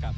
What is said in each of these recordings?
ครับ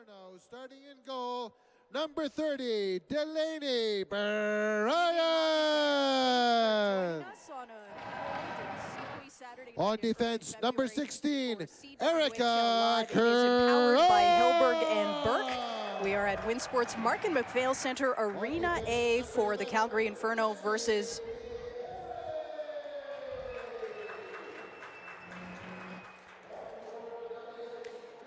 Inferno, starting in goal, number 30, Delaney Brian. On defense, number 16, Erica Powered by Hilberg and Burke. We are at WinSports Mark and McPhail Center Arena A for the Calgary Inferno versus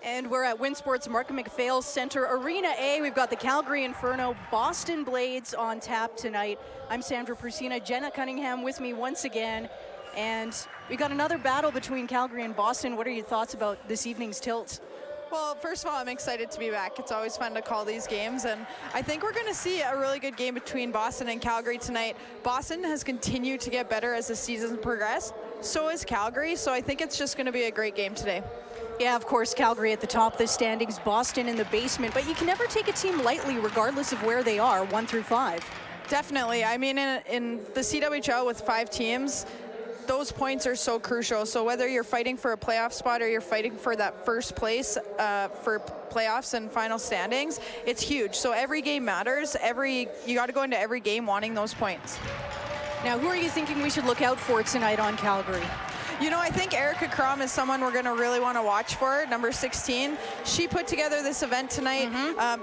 And we're at WinSports Mark and McPhail Center Arena A. We've got the Calgary Inferno Boston Blades on tap tonight. I'm Sandra Persina, Jenna Cunningham with me once again. And we got another battle between Calgary and Boston. What are your thoughts about this evening's tilt? Well, first of all, I'm excited to be back. It's always fun to call these games, and I think we're going to see a really good game between Boston and Calgary tonight. Boston has continued to get better as the season progressed. So is Calgary, so I think it's just going to be a great game today. Yeah, of course, Calgary at the top of the standings, Boston in the basement, but you can never take a team lightly regardless of where they are, 1 through 5. Definitely. I mean, in the CWHL with 5 teams, those points are so crucial. So whether you're fighting for a playoff spot or you're fighting for that first place for playoffs and final standings, it's huge. So every game matters. You got to go into every game wanting those points. Now, who are you thinking we should look out for tonight on Calgary? You know, I think Erica Crom is someone we're going to really want to watch for, number 16. She put together this event tonight.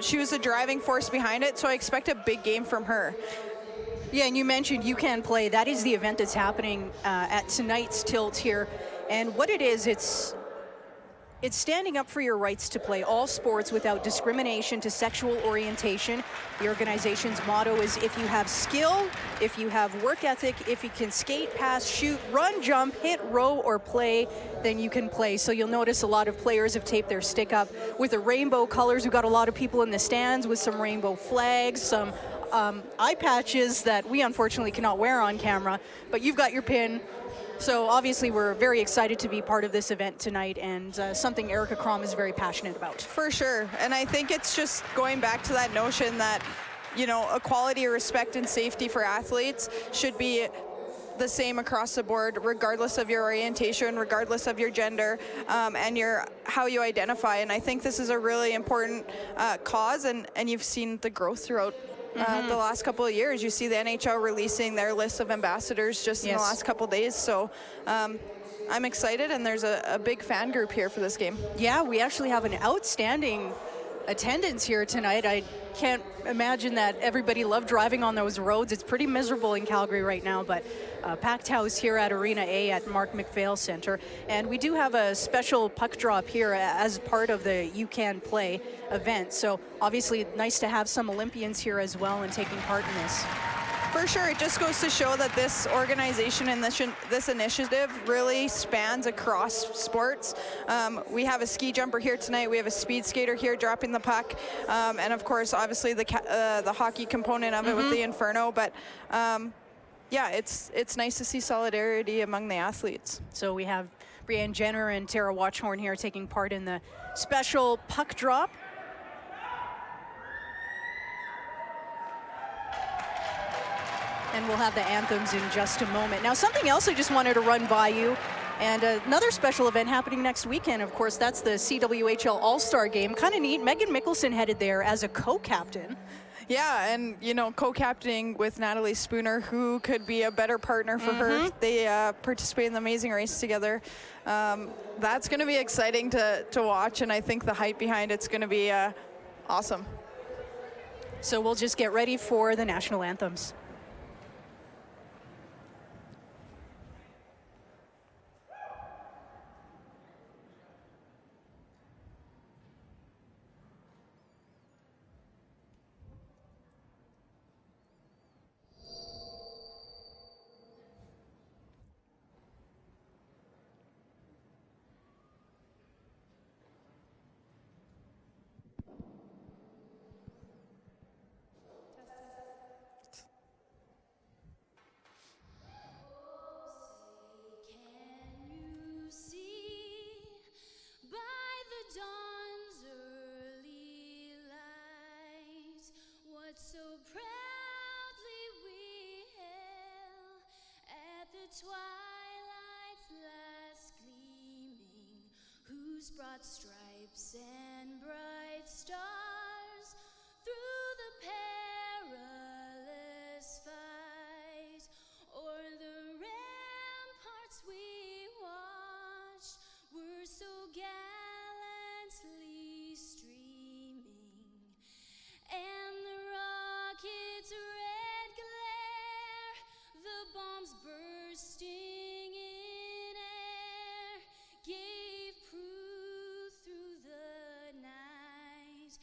She was the driving force behind it, so I expect a big game from her. Yeah, and you mentioned You Can Play. That is the event that's happening at tonight's tilt here. And what it is, it's standing up for your rights to play all sports without discrimination to sexual orientation. The organization's motto is if you have skill, if you have work ethic, if you can skate, pass, shoot, run, jump, hit, row, or play, then you can play. So you'll notice a lot of players have taped their stick up with the rainbow colors. We've got a lot of people in the stands with some rainbow flags, some eye patches that we unfortunately cannot wear on camera, but you've got your pin. So obviously we're very excited to be part of this event tonight, and something Erica Crom is very passionate about. For sure, and I think it's just going back to that notion that, you know, equality, respect, and safety for athletes should be the same across the board, regardless of your orientation, regardless of your gender, and how you identify. And I think this is a really important cause, and you've seen the growth throughout the last couple of years. You see the NHL releasing their list of ambassadors just in the last couple of days. So I'm excited, and there's a big fan group here for this game. Yeah, we actually have an outstanding attendance here tonight. I can't imagine that everybody loved driving on those roads. It's pretty miserable in Calgary right now, but packed house here at Arena A at Mark McPhail Center. And we do have a special puck drop here as part of the You Can Play event. So obviously nice to have some Olympians here as well and taking part in this. For sure, it just goes to show that this organization and this initiative really spans across sports. We have a ski jumper here tonight. We have a speed skater here dropping the puck, and of course, obviously the hockey component of it with the Inferno. But yeah, it's nice to see solidarity among the athletes. So we have Brianne Jenner and Tara Watchhorn here taking part in the special puck drop. And we'll have the anthems in just a moment. Now, something else I just wanted to run by you, and another special event happening next weekend, of course, that's the CWHL All-Star Game. Kind of neat. Megan Mickelson headed there as a co-captain. Yeah, and, you know, co-captaining with Natalie Spooner, who could be a better partner for her. They participate in the amazing race together. That's going to be exciting to watch, and I think the hype behind it's going to be awesome. So we'll just get ready for the national anthems. So proudly we hail at the twilight's last gleaming, whose broad stripes stripes and bright stars through the perilous fight, o'er the ramparts we watched were so gallantly streaming, and the rockets' red glare, the bombs bursting in air, gave proof through the night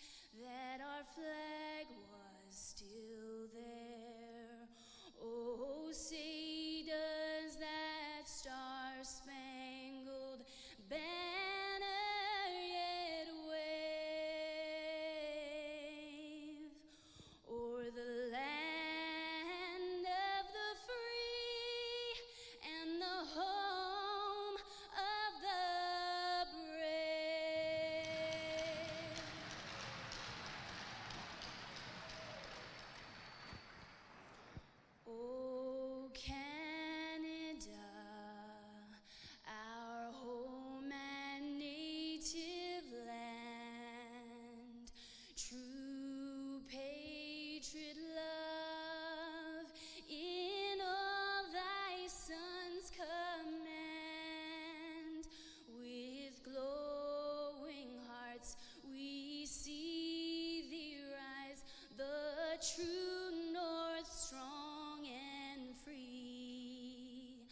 that our flag was still there. Oh, say does that star-spangled banner yet wave o'er the land of the free and the home of the brave. Oh, Canada, our home and native land, true patriot love in all thy sons command. With glowing hearts we see thee rise, the true north strong and free.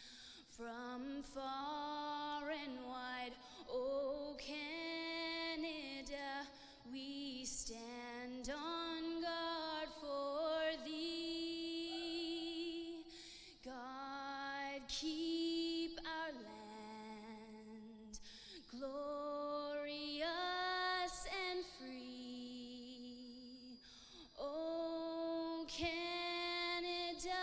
From far and wide, oh Canada, we stand on guard for thee. God keep our land glorious and free. Oh Canada,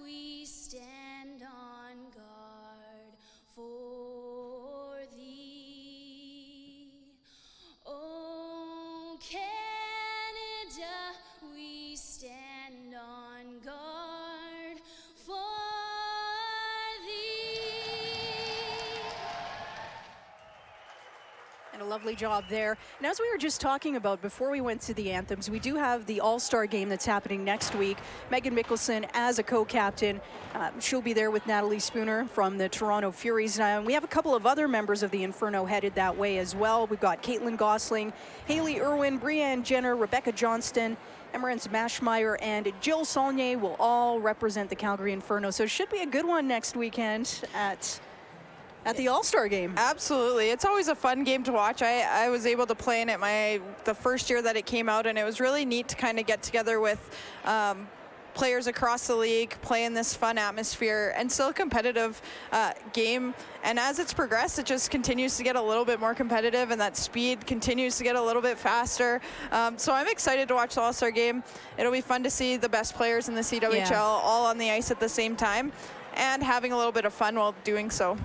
we stand on guard for thee. Oh Canada, we stand on guard for thee. And a lovely job there. And as we were just talking about before we went to the anthems, we do have the All-Star game that's happening next week. Megan Mickelson as a co-captain. She'll be there with Natalie Spooner from the Toronto Furies. And we have a couple of other members of the Inferno headed that way as well. We've got Caitlin Gosling, Haley Irwin, Brianne Jenner, Rebecca Johnston, Emerance Mashmeyer, and Jill Saulnier will all represent the Calgary Inferno. So it should be a good one next weekend at the All-Star game. Absolutely. It's always a fun game to watch. I was able to play in it the first year that it came out, and it was really neat to kind of get together with players across the league, play in this fun atmosphere, and still a competitive game. And as it's progressed, it just continues to get a little bit more competitive, and that speed continues to get a little bit faster. So I'm excited to watch the All-Star game. It'll be fun to see the best players in the CWHL all on the ice at the same time and having a little bit of fun while doing so.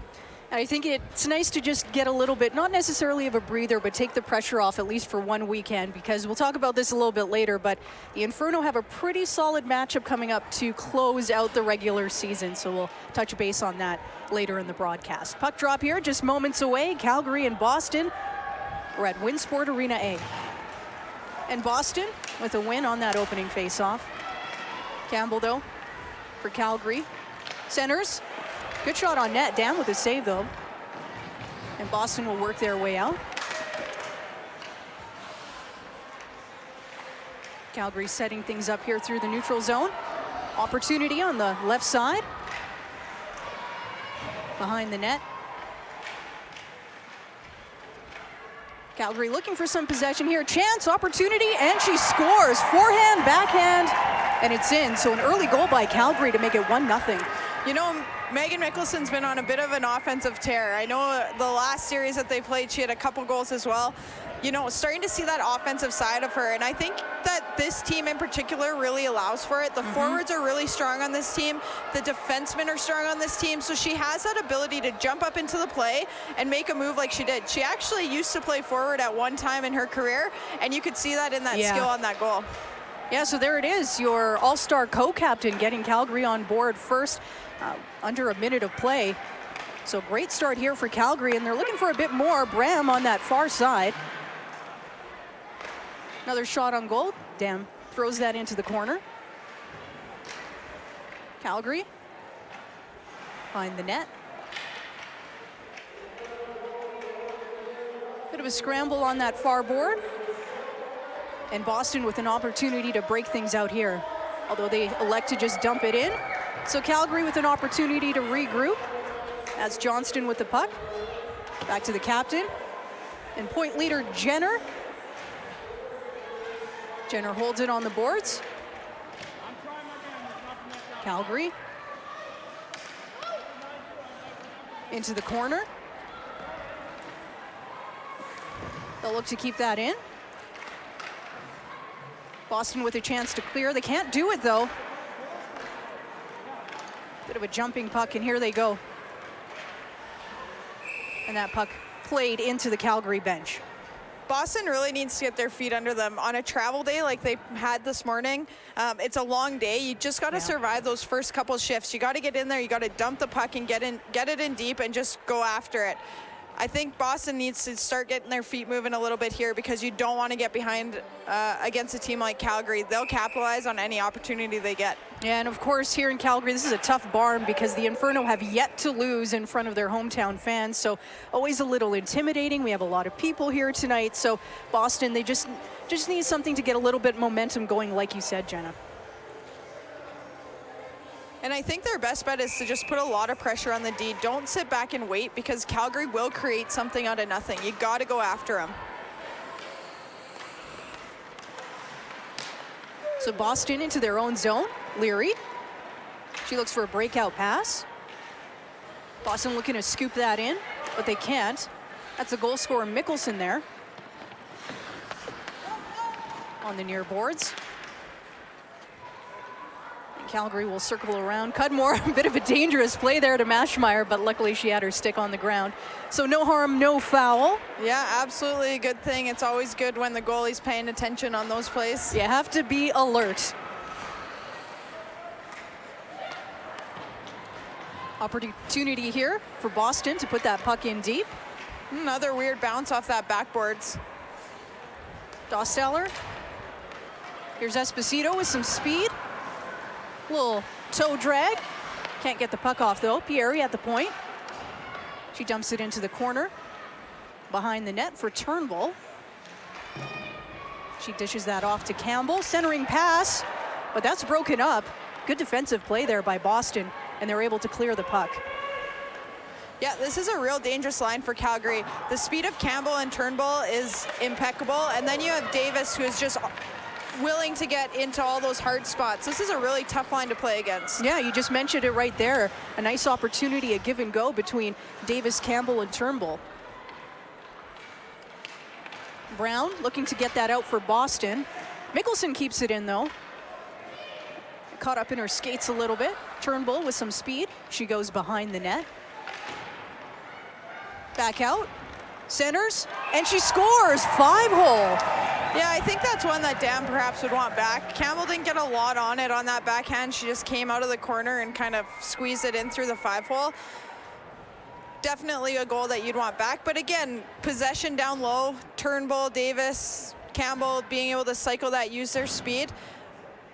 I think it's nice to just get a little bit, not necessarily of a breather, but take the pressure off at least for one weekend, because we'll talk about this a little bit later, but the Inferno have a pretty solid matchup coming up to close out the regular season, so we'll touch base on that later in the broadcast. Puck drop here, just moments away, Calgary and Boston. We're at Winsport Arena A. And Boston with a win on that opening face-off. Campbell, though, for Calgary. Centers. Good shot on net, down with a save though. And Boston will work their way out. Calgary setting things up here through the neutral zone. Opportunity on the left side. Behind the net. Calgary looking for some possession here. Chance, opportunity, and she scores. Forehand, backhand, and it's in. So an early goal by Calgary to make it 1-0. You know, Megan Mickelson's been on a bit of an offensive tear. I know the last series that they played, she had a couple goals as well. You know, starting to see that offensive side of her, and I think that this team in particular really allows for it. The forwards are really strong on this team. The defensemen are strong on this team, so she has that ability to jump up into the play and make a move like she did. She actually used to play forward at one time in her career, and you could see that in that skill on that goal. Yeah, so there it is, your all-star co-captain getting Calgary on board first, under a minute of play. So great start here for Calgary, and they're looking for a bit more. Bram on that far side. Another shot on goal. Dam throws that into the corner. Calgary find the net. Bit of a scramble on that far board. And Boston with an opportunity to break things out here, although they elect to just dump it in. So Calgary with an opportunity to regroup. That's Johnston with the puck. Back to the captain. And point leader Jenner. Jenner holds it on the boards. Calgary. Into the corner. They'll look to keep that in. Boston with a chance to clear. They can't do it though. Bit of a jumping puck, and here they go. And that puck played into the Calgary bench. Boston really needs to get their feet under them on a travel day like they had this morning. It's a long day. You just got to survive those first couple shifts. You got to get in there. You got to dump the puck and get it in deep and just go after it. I think Boston needs to start getting their feet moving a little bit here, because you don't want to get behind against a team like Calgary. They'll capitalize on any opportunity they get. Yeah, and of course here in Calgary, this is a tough barn because the Inferno have yet to lose in front of their hometown fans. So always a little intimidating. We have a lot of people here tonight. So Boston, they just need something to get a little bit momentum going, like you said, Jenna. And I think their best bet is to just put a lot of pressure on the D. Don't sit back and wait, because Calgary will create something out of nothing. You got to go after them. So Boston into their own zone. Leary. She looks for a breakout pass. Boston looking to scoop that in, but they can't. That's the goal scorer Mickelson there on the near boards. Calgary will circle around. Cudmore, a bit of a dangerous play there to Maschmeyer, but luckily she had her stick on the ground. So no harm, no foul. Yeah, absolutely a good thing. It's always good when the goalie's paying attention on those plays. You have to be alert. Opportunity here for Boston to put that puck in deep. Another weird bounce off that backboards. Dosteller. Here's Esposito with some speed. Little toe drag. Can't get the puck off though. Pieri at the point. She dumps it into the corner. Behind the net for Turnbull. She dishes that off to Campbell. Centering pass, but that's broken up. Good defensive play there by Boston, and they're able to clear the puck. Yeah, this is a real dangerous line for Calgary. The speed of Campbell and Turnbull is impeccable, and then you have Davis, who is just willing to get into all those hard spots. This is a really tough line to play against. Yeah, you just mentioned it right there. A nice opportunity, a give and go between Davis, Campbell, and Turnbull. Brown looking to get that out for Boston. Mickelson keeps it in though. Caught up in her skates a little bit. Turnbull with some speed. She goes behind the net. Back out. Centers, and she scores. 5-hole. Yeah, I think that's one that Dan perhaps would want back. Campbell didn't get a lot on it on that backhand. She just came out of the corner and kind of squeezed it in through the 5-hole. Definitely a goal that you'd want back. But again, possession down low, Turnbull, Davis, Campbell being able to cycle that, use their speed.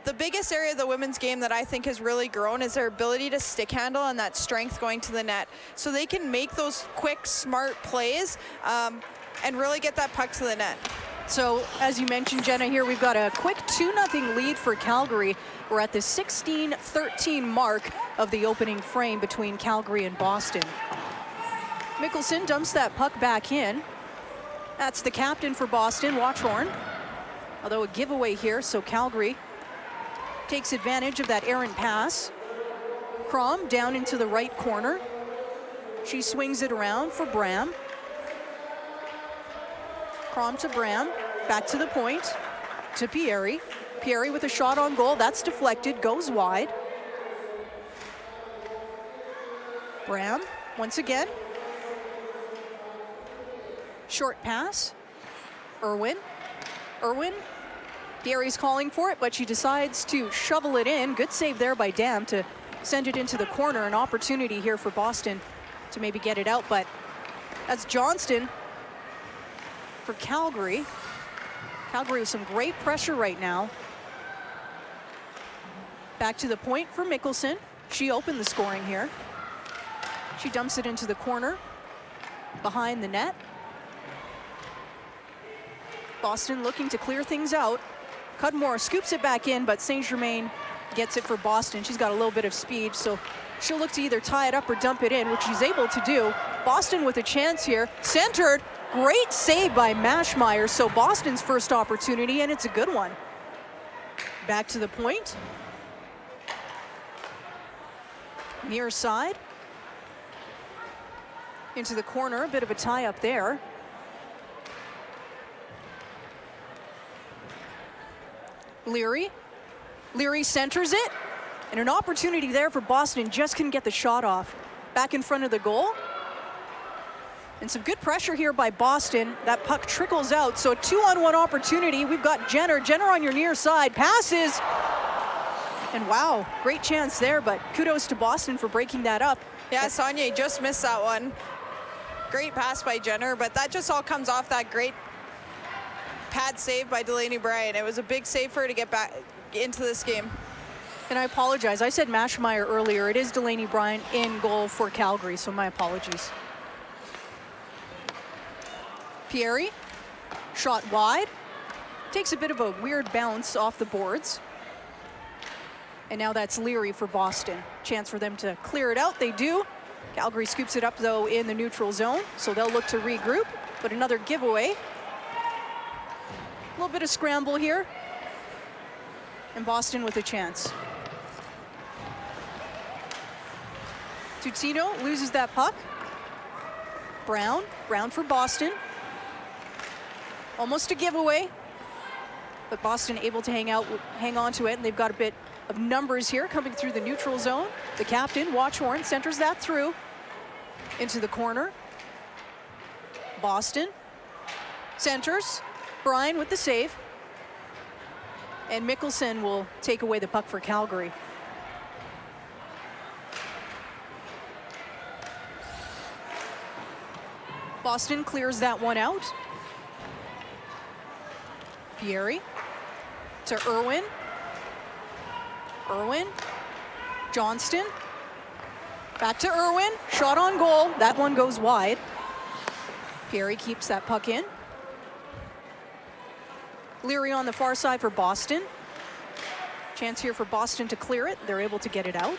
The biggest area of the women's game that I think has really grown is their ability to stick handle and that strength going to the net. So they can make those quick, smart plays and really get that puck to the net. So, as you mentioned, Jenna, here we've got a quick 2-0 lead for Calgary. We're at the 16-13 mark of the opening frame between Calgary and Boston. Mickelson dumps that puck back in. That's the captain for Boston, Watchorn. Although a giveaway here, so Calgary takes advantage of that errant pass. Crom down into the right corner. She swings it around for Bram. Crom to Bram, back to the point, to Pieri. Pieri with a shot on goal, that's deflected, goes wide. Bram, once again. Short pass, Irwin. Pieri's calling for it, but she decides to shovel it in. Good save there by Dam to send it into the corner. An opportunity here for Boston to maybe get it out, but that's Johnston for Calgary. Calgary with some great pressure right now. Back to the point for Mickelson. She opened the scoring here. She dumps it into the corner behind the net. Boston looking to clear things out. Cudmore scoops it back in, but St. Germain gets it for Boston. She's got a little bit of speed, so she'll look to either tie it up or dump it in, which she's able to do. Boston with a chance here. Centered. Great save by Maschmeyer. So Boston's first opportunity, and it's a good one. Back to the point. Near side. Into the corner. A bit of a tie up there. Leary. Leary centers it. And an opportunity there for Boston, just couldn't get the shot off. Back in front of the goal. And some good pressure here by Boston. That puck trickles out, so a 2-on-1 opportunity. We've got Jenner. Jenner on your near side, passes. And wow, great chance there, but kudos to Boston for breaking that up. Yeah, Sonia just missed that one. Great pass by Jenner, but that just all comes off that great pad save by Delaney Bryan. It was a big save for her to get back into this game. And I apologize, I said Maschmeyer earlier. It is Delaney Bryan in goal for Calgary, so my apologies. Pieri, shot wide. Takes a bit of a weird bounce off the boards. And now that's Leary for Boston. Chance for them to clear it out, they do. Calgary scoops it up though in the neutral zone, so they'll look to regroup, but another giveaway. A little bit of scramble here. And Boston with a chance. Tutino loses that puck. Brown for Boston. Almost a giveaway, but Boston able to hang on to it, and they've got a bit of numbers here coming through the neutral zone. The captain, Watchhorn, centers that through into the corner. Boston centers. Bryan with the save. And Mickelson will take away the puck for Calgary. Boston clears that one out. Pieri to Irwin. Irwin. Johnston. Back to Irwin. Shot on goal. That one goes wide. Pieri keeps that puck in. Leary on the far side for Boston. Chance here for Boston to clear it. They're able to get it out.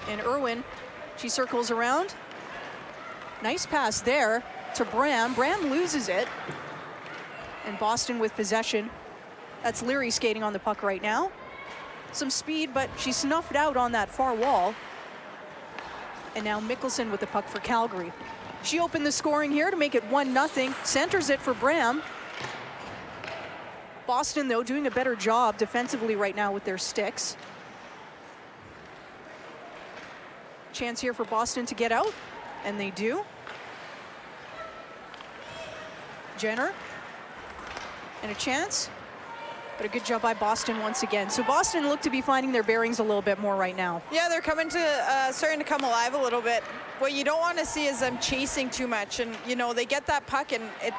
And Irwin, she circles around. Nice pass there to Bram. Bram loses it. And Boston with possession. That's Leary skating on the puck right now. Some speed, but she snuffed out on that far wall. And now Mickelson with the puck for Calgary. She opened the scoring here to make it 1-0. Centers it for Bram. Boston, though, doing a better job defensively right now with their sticks. Chance here for Boston to get out, and they do. Jenner. And a chance, but a good job by Boston once again. So Boston look to be finding their bearings a little bit more right now. Yeah, they're starting to come alive a little bit. What you don't want to see is them chasing too much, and you know they get that puck and it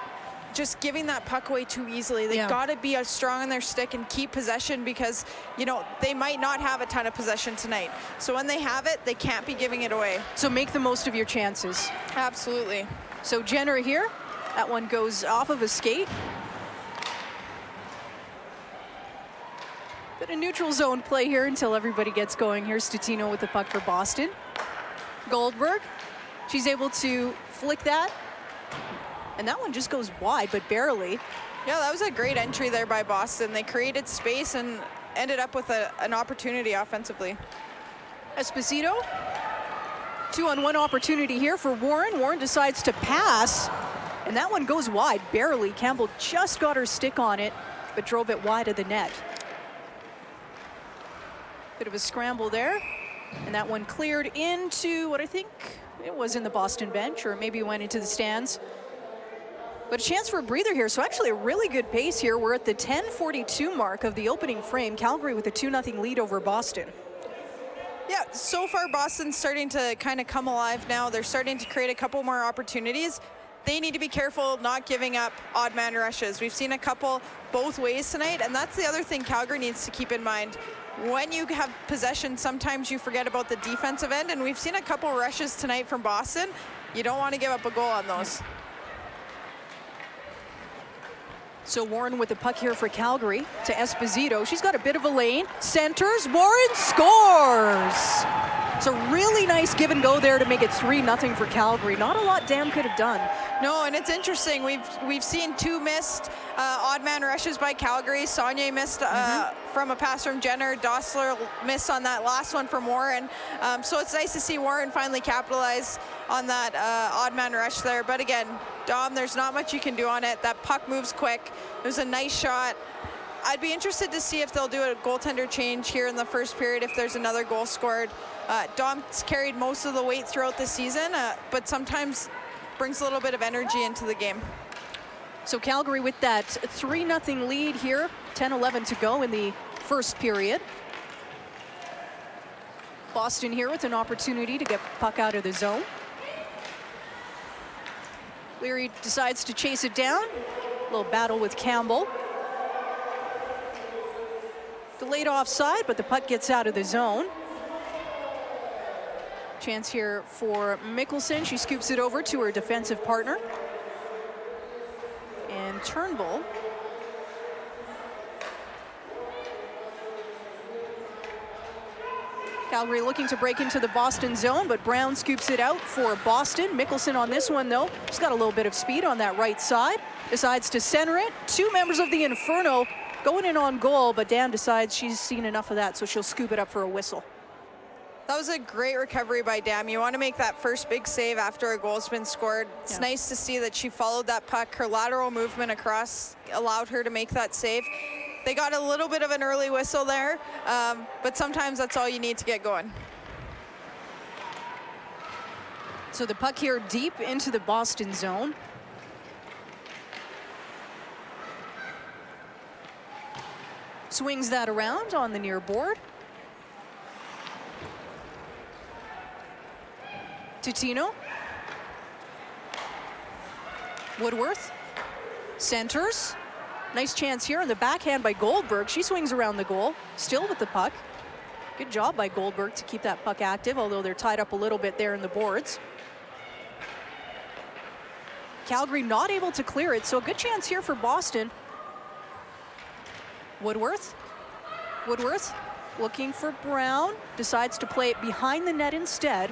just giving that puck away too easily. They got to be strong on their stick and keep possession, because you know they might not have a ton of possession tonight. So when they have it, they can't be giving it away. So make the most of your chances. Absolutely. So Jenner here, that one goes off of a skate. Bit of neutral zone play here until everybody gets going. Here's Tutino with the puck for Boston. Goldberg, she's able to flick that. And that one just goes wide, but barely. Yeah, that was a great entry there by Boston. They created space and ended up with an opportunity offensively. Esposito, 2-on-1 opportunity here for Warren. Warren decides to pass, and that one goes wide, barely. Campbell just got her stick on it, but drove it wide of the net. Bit of a scramble there, and that one cleared into what I think it was in the Boston bench, or maybe went into the stands. But a chance for a breather here, so actually a really good pace here. We're at the 10:42 mark of the opening frame. Calgary with a 2-0 lead over Boston. Yeah, so far Boston's starting to kind of come alive now. They're starting to create a couple more opportunities. they need to be careful not giving up odd man rushes. We've seen a couple both ways tonight, and that's the other thing Calgary needs to keep in mind. When you have possession, sometimes you forget about the defensive end, and we've seen a couple rushes tonight from Boston. You don't want to give up a goal on those. So Warren with the puck here for Calgary to Esposito. She's got a bit of a lane. Centers. Warren scores. It's a really nice give and go there to make it 3-0 for Calgary. Not a lot Dam could have done. No, and it's interesting. We've seen 2 missed odd man rushes by Calgary. Saunier missed from a pass from Jenner. Dossler missed on that last one from Warren. So it's nice to see Warren finally capitalize on that odd man rush there. But again, Dom, there's not much you can do on it. That puck moves quick. It was a nice shot. I'd be interested to see if they'll do a goaltender change here in the first period if there's another goal scored. Dom's carried most of the weight throughout the season, but sometimes brings a little bit of energy into the game. So Calgary with that 3-0 lead here, 10-11 to go in the first period. Boston here with an opportunity to get puck out of the zone. Leary decides to chase it down. A little battle with Campbell. Delayed offside, but the puck gets out of the zone. Chance here for Mickelson. She scoops it over to her defensive partner. And Turnbull. Calgary looking to break into the Boston zone, but Brown scoops it out for Boston. Mickelson on this one, though. She's got a little bit of speed on that right side. Decides to center it. 2 members of the Inferno going in on goal, but Dan decides she's seen enough of that, so she'll scoop it up for a whistle. That was a great recovery by Dam. You want to make that first big save after a goal's been scored. It's nice to see that she followed that puck. Her lateral movement across allowed her to make that save. They got a little bit of an early whistle there, but sometimes that's all you need to get going. So the puck here deep into the Boston zone. Swings that around on the near board. Tutino. Woodworth. Centers. Nice chance here on the backhand by Goldberg. She swings around the goal, still with the puck. Good job by Goldberg to keep that puck active, although they're tied up a little bit there in the boards. Calgary not able to clear it, so a good chance here for Boston. Woodworth. Woodworth looking for Brown. Decides to play it behind the net instead.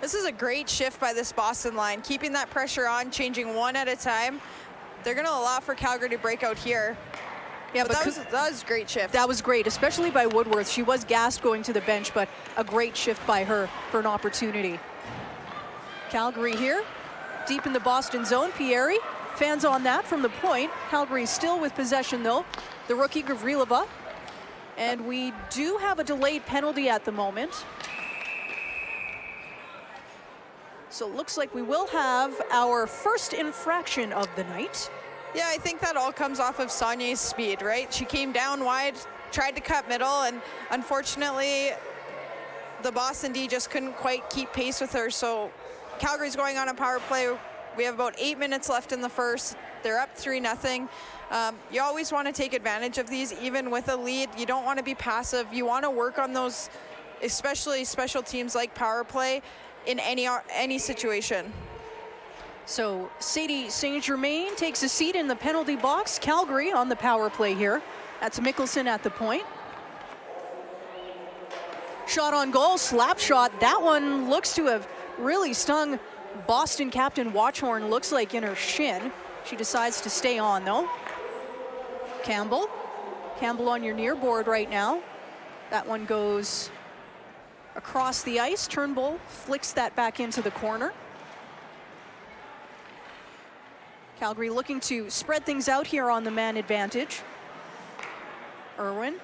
This is a great shift by this Boston line, keeping that pressure on, changing one at a time. They're going to allow for Calgary to break out here. Yeah, but that was a great shift. That was great, especially by Woodworth. She was gassed going to the bench, but a great shift by her for an opportunity. Calgary here, deep in the Boston zone. Pieri, fans on that from the point. Calgary still with possession, though. The rookie, Gavrilova. And we do have a delayed penalty at the moment. So it looks like we will have our first infraction of the night. Yeah, I think that all comes off of Saunier's speed, right? She came down wide, tried to cut middle, and unfortunately, the Boston D just couldn't quite keep pace with her. So Calgary's going on a power play. We have about 8 minutes left in the first. They're up 3-0. You always want to take advantage of these, even with a lead. You don't want to be passive. You want to work on those, especially special teams like power play, in any situation. So Sadie St. Germain takes a seat in the penalty box. Calgary on the power play here. That's Mickelson at the point. Shot on goal, slap shot. That one looks to have really stung Boston captain Watchhorn, looks like in her shin. She decides to stay on though. Campbell. Campbell on your near board right now. That one goes across the ice. Turnbull flicks that back into the corner. Calgary looking to spread things out here on the man advantage. Irwin.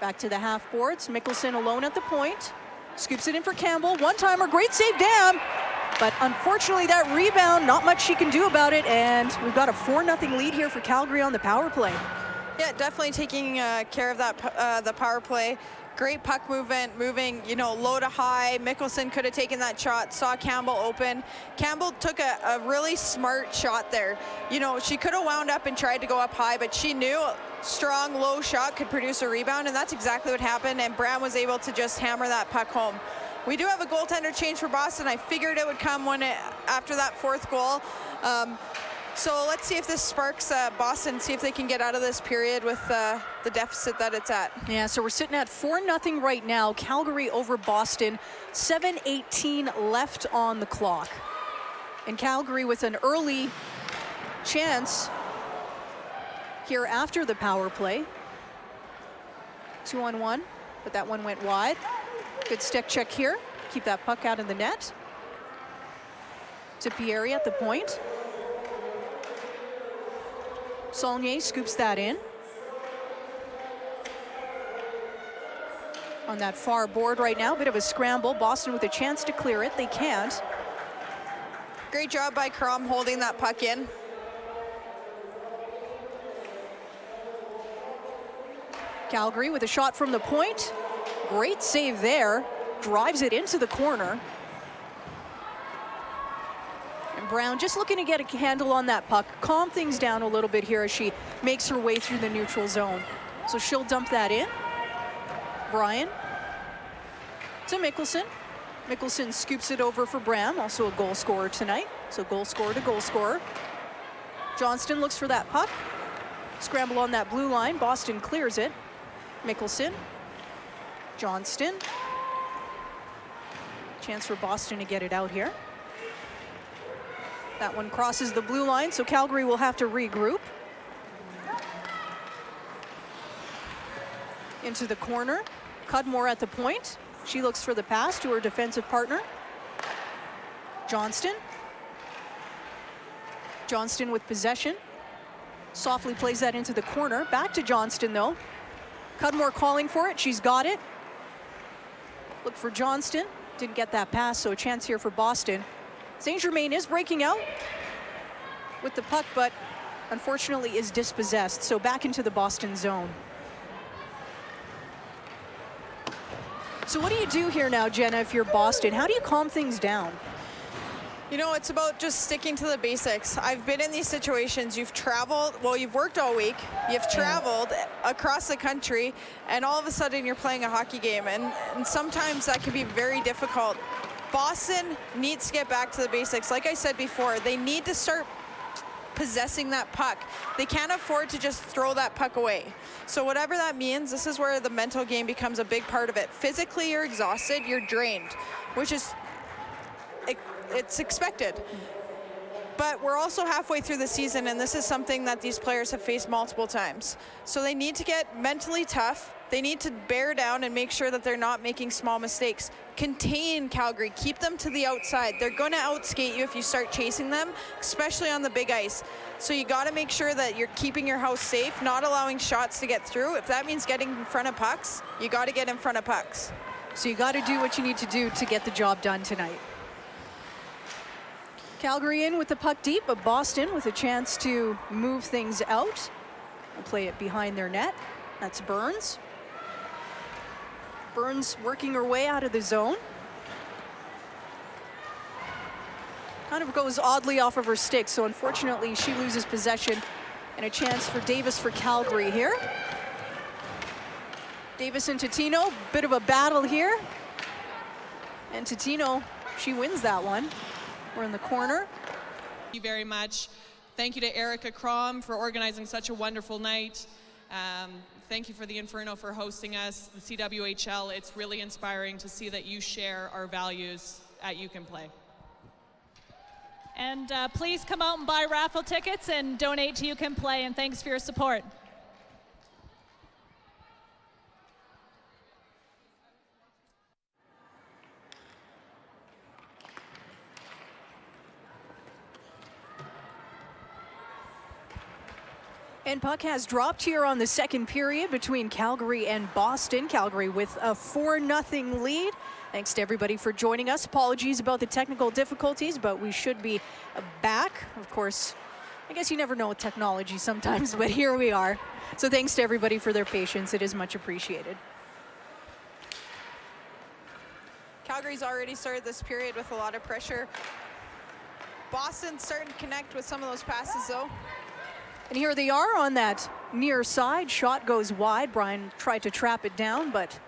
Back to the half boards. Mickelson alone at the point. Scoops it in for Campbell. One-timer, great save, Dam. But unfortunately that rebound, not much she can do about it. And we've got a 4-0 lead here for Calgary on the power play. Yeah, definitely taking care of that the power play. Great puck movement, moving, you know, low to high. Mickelson could have taken that shot, saw Campbell open. Campbell took a really smart shot there. You know, she could have wound up and tried to go up high, but she knew strong, low shot could produce a rebound, and that's exactly what happened, and Brown was able to just hammer that puck home. We do have a goaltender change for Boston. I figured it would come after that fourth goal. So let's see if this sparks Boston, see if they can get out of this period with the deficit that it's at. Yeah, so we're sitting at 4-0 right now. Calgary over Boston, 7:18 left on the clock. And Calgary with an early chance here after the power play. 2-on-1, but that one went wide. Good stick check here. Keep that puck out of the net. To Pierre at the point. Saulnier scoops that in. On that far board right now, bit of a scramble. Boston with a chance to clear it. They can't. Great job by Crom holding that puck in. Calgary with a shot from the point. Great save there. Drives it into the corner. And Brown just looking to get a handle on that puck. Calm things down a little bit here as she makes her way through the neutral zone. So she'll dump that in. Bryan to Mickelson. Mickelson scoops it over for Brown, also a goal scorer tonight. So goal scorer to goal scorer. Johnston looks for that puck. Scramble on that blue line. Boston clears it. Mickelson. Johnston. Chance for Boston to get it out here. That one crosses the blue line, so Calgary will have to regroup. Into the corner. Cudmore at the point. She looks for the pass to her defensive partner. Johnston. Johnston with possession. Softly plays that into the corner. Back to Johnston, though. Cudmore calling for it. She's got it. Look for Johnston. Didn't get that pass, so a chance here for Boston. St. Germain is breaking out with the puck, but unfortunately is dispossessed. So back into the Boston zone. So what do you do here now, Jenna, if you're Boston? How do you calm things down? You know, it's about just sticking to the basics. I've been in these situations. You've traveled, well, you've worked all week, you've traveled across the country, and all of a sudden you're playing a hockey game. And sometimes that can be very difficult. Boston needs to get back to the basics. Like I said before, they need to start possessing that puck. They can't afford to just throw that puck away. So whatever that means, this is where the mental game becomes a big part of it. Physically, you're exhausted, you're drained, which is, it's expected. But we're also halfway through the season, and this is something that these players have faced multiple times. So they need to get mentally tough. They need to bear down and make sure that they're not making small mistakes. Contain Calgary, keep them to the outside. They're going to outskate you if you start chasing them, especially on the big ice. So you got to make sure that you're keeping your house safe, not allowing shots to get through. If that means getting in front of pucks, you got to get in front of pucks. So you got to do what you need to do to get the job done tonight. Calgary in with the puck deep, but Boston with a chance to move things out and play it behind their net. That's Burns. Burns working her way out of the zone. Kind of goes oddly off of her stick, so unfortunately she loses possession, and a chance for Davis for Calgary here. Davis and Totino, bit of a battle here. And Totino, she wins that one. We're in the corner. Thank you very much. Thank you to Erica Crom for organizing such a wonderful night. Thank you for the Inferno for hosting us, the CWHL. It's really inspiring to see that you share our values at You Can Play. And please come out and buy raffle tickets and donate to You Can Play, and thanks for your support. And puck has dropped here on the second period between Calgary and Boston. Calgary with a 4-0 lead. Thanks to everybody for joining us. Apologies about the technical difficulties, but we should be back. Of course, I guess you never know with technology sometimes, but here we are. So thanks to everybody for their patience. It is much appreciated. Calgary's already started this period with a lot of pressure. Boston's starting to connect with some of those passes, though. And here they are on that near side. Shot goes wide. Brian tried to trap it down, but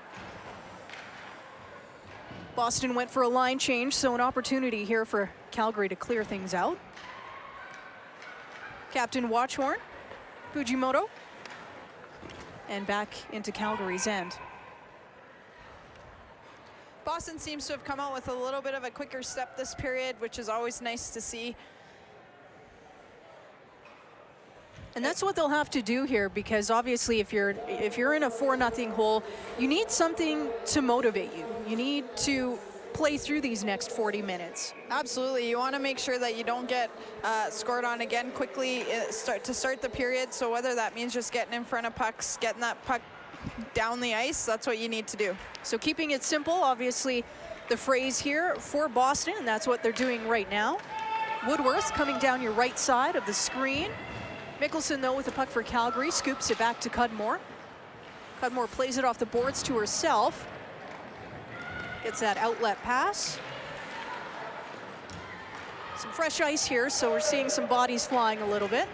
Boston went for a line change, so an opportunity here for Calgary to clear things out. Captain Watchhorn, Fujimoto, and back into Calgary's end. Boston seems to have come out with a little bit of a quicker step this period, which is always nice to see. And that's what they'll have to do here, because obviously if you're in a 4-0 hole, you need something to motivate you. You need to play through these next 40 minutes. Absolutely, you want to make sure that you don't get scored on again quickly to start the period. So whether that means just getting in front of pucks, getting that puck down the ice, that's what you need to do. So keeping it simple, obviously the phrase here for Boston, and that's what they're doing right now. Woodworth coming down your right side of the screen. Mickelson, though, with the puck for Calgary, scoops it back to Cudmore. Cudmore plays it off the boards to herself. Gets that outlet pass. Some fresh ice here, so we're seeing some bodies flying a little bit.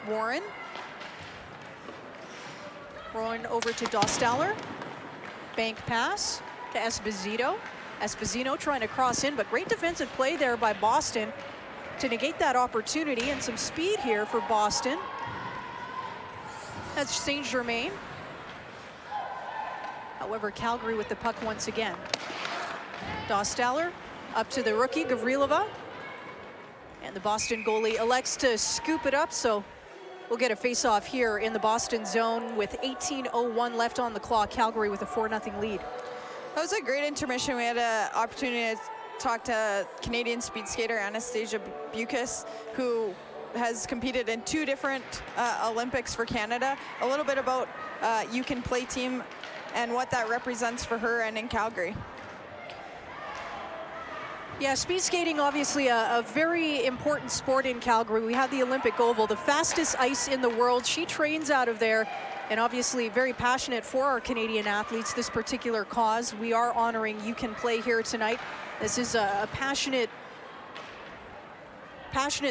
Warren over to Dostaller. Bank pass to Esposito. Esposito trying to cross in, but great defensive play there by Boston to negate that opportunity, and some speed here for Boston. That's St. Germain. However, Calgary with the puck once again. Dostaller up to the rookie, Gavrilova. And the Boston goalie elects to scoop it up, so we'll get a face-off here in the Boston zone with 18:01 left on the clock. Calgary with a 4-0 lead. That was a great intermission. We had an opportunity to talk to Canadian speed skater Anastasia Bucas, who has competed in 2 different Olympics for Canada. A little bit about You Can Play team and what that represents for her and in Calgary. Yeah, speed skating, obviously a very important sport in Calgary. We have the Olympic Oval, the fastest ice in the world. She trains out of there, and obviously very passionate for our Canadian athletes, this particular cause. We are honoring You Can Play here tonight. This is a passionate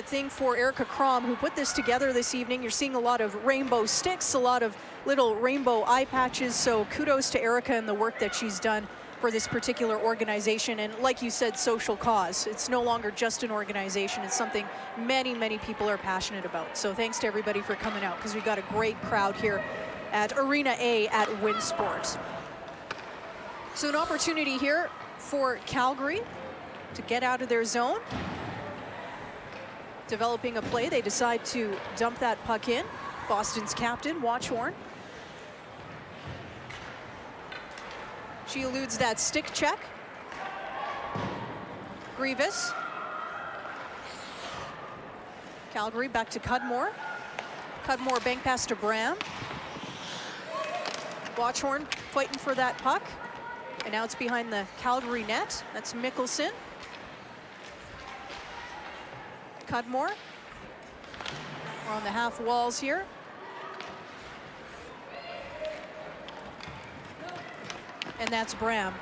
thing for Erica Crom, who put this together this evening. You're seeing a lot of rainbow sticks, a lot of little rainbow eye patches, so kudos to Erica and the work that she's done for this particular organization. And like you said, social cause. It's no longer just an organization. It's something many, many people are passionate about. So thanks to everybody for coming out, because we've got a great crowd here at Arena A at WinSport. So an opportunity here for Calgary to get out of their zone. Developing a play, they decide to dump that puck in. Boston's captain, Watchhorn. She eludes that stick check. Grievous. Calgary back to Cudmore. Cudmore bank pass to Bram. Watchhorn fighting for that puck. And now it's behind the Calgary net. That's Mickelson. Cudmore. We're on the half walls here. And that's Bram.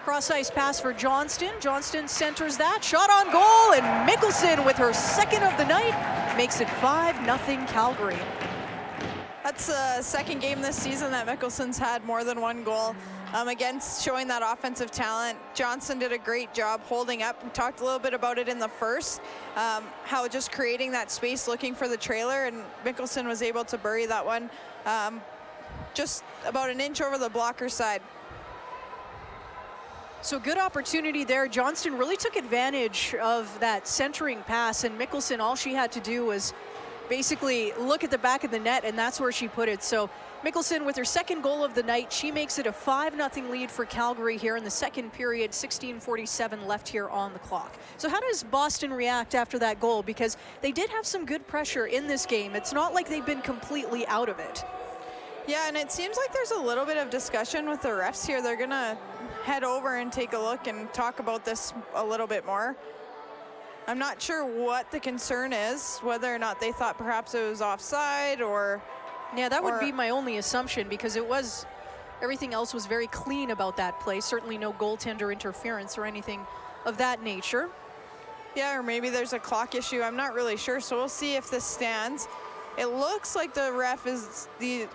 Cross ice pass for Johnston. Johnston centers that. Shot on goal, and Mickelson with her second of the night makes it 5-0 Calgary. That's the second game this season that Mickelson's had more than 1 goal. Again, showing that offensive talent. Johnson did a great job holding up. We talked a little bit about it in the first, how just creating that space, looking for the trailer, and Mickelson was able to bury that one just about an inch over the blocker side. So good opportunity there. Johnston really took advantage of that centering pass, and Mickelson, all she had to do was basically look at the back of the net, and that's where she put it. So Mickelson with her second goal of the night, she makes it a 5-0 lead for Calgary here in the second period, 16:47 left here on the clock. So how does Boston react after that goal? Because they did have some good pressure in this game. It's not like they've been completely out of it. Yeah, and it seems like there's a little bit of discussion with the refs here. They're gonna head over and take a look and talk about this a little bit more. I'm not sure what the concern is, whether or not they thought perhaps it was offside or... Yeah, that would be my only assumption, because it was Everything else was very clean about that play. Certainly no goaltender interference or anything of that nature. Yeah, or maybe there's a clock issue. I'm not really sure, so we'll see if this stands. It looks like the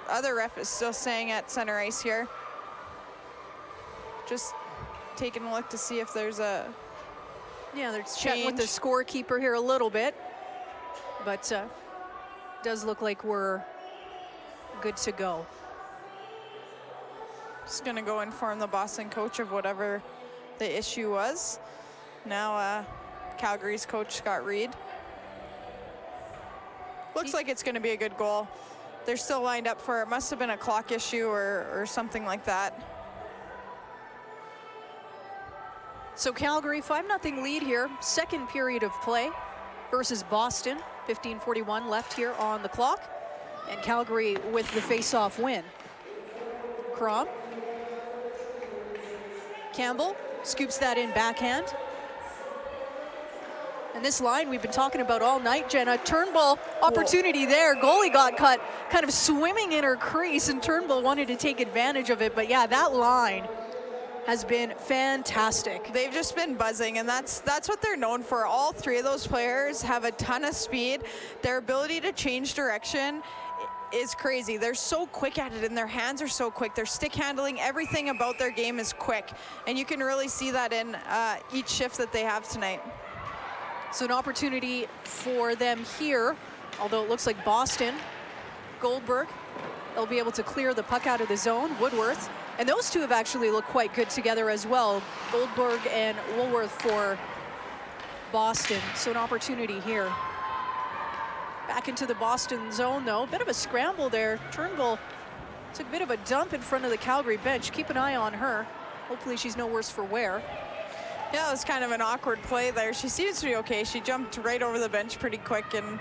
other ref is still staying at center ice here. Just taking a look to see if there's a they're chatting with the scorekeeper here a little bit, but does look like we're good to go. Just gonna go inform the Boston coach of whatever the issue was. Now Calgary's coach, Scott Reed. Looks like it's gonna be a good goal. They're still lined up for it. Must have been a clock issue or something like that. So Calgary, 5-0 lead here. Second period of play versus Boston. 15:41 left here on the clock. And Calgary with the face-off win. Crom. Campbell scoops that in backhand. And this line we've been talking about all night, Jenna. Turnbull opportunity there. Goalie got cut kind of swimming in her crease, and Turnbull wanted to take advantage of it. But yeah, that line has been fantastic. They've just been buzzing, and that's what they're known for. All three of those players have a ton of speed. Their ability to change direction is crazy. They're so quick at it, and their hands are so quick. Their stick handling, everything about their game is quick, and you can really see that in each shift that they have tonight. So an opportunity for them here, although it looks like Boston, Goldberg, they'll be able to clear the puck out of the zone. Woodworth, and those two have actually looked quite good together as well. Goldberg and Woolworth for Boston. So an opportunity here. Back into the Boston zone though. Bit of a scramble there. Turnbull took a bit of a dump in front of the Calgary bench. Keep an eye on her. Hopefully she's no worse for wear. Yeah, it was kind of an awkward play there. She seems to be okay. She jumped right over the bench pretty quick and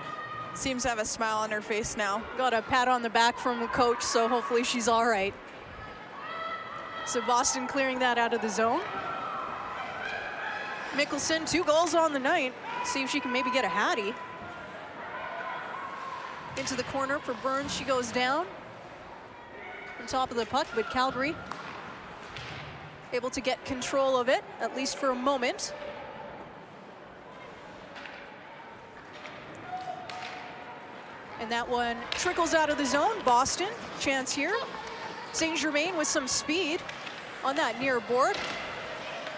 seems to have a smile on her face now. Got a pat on the back from the coach, so hopefully she's all right. So Boston clearing that out of the zone. Mickelson, 2 goals on the night. See if she can maybe get a Hattie. Into the corner for Burns, she goes down. On top of the puck, but Calgary able to get control of it, at least for a moment. And that one trickles out of the zone. Boston, chance here. St. Germain with some speed on that near board.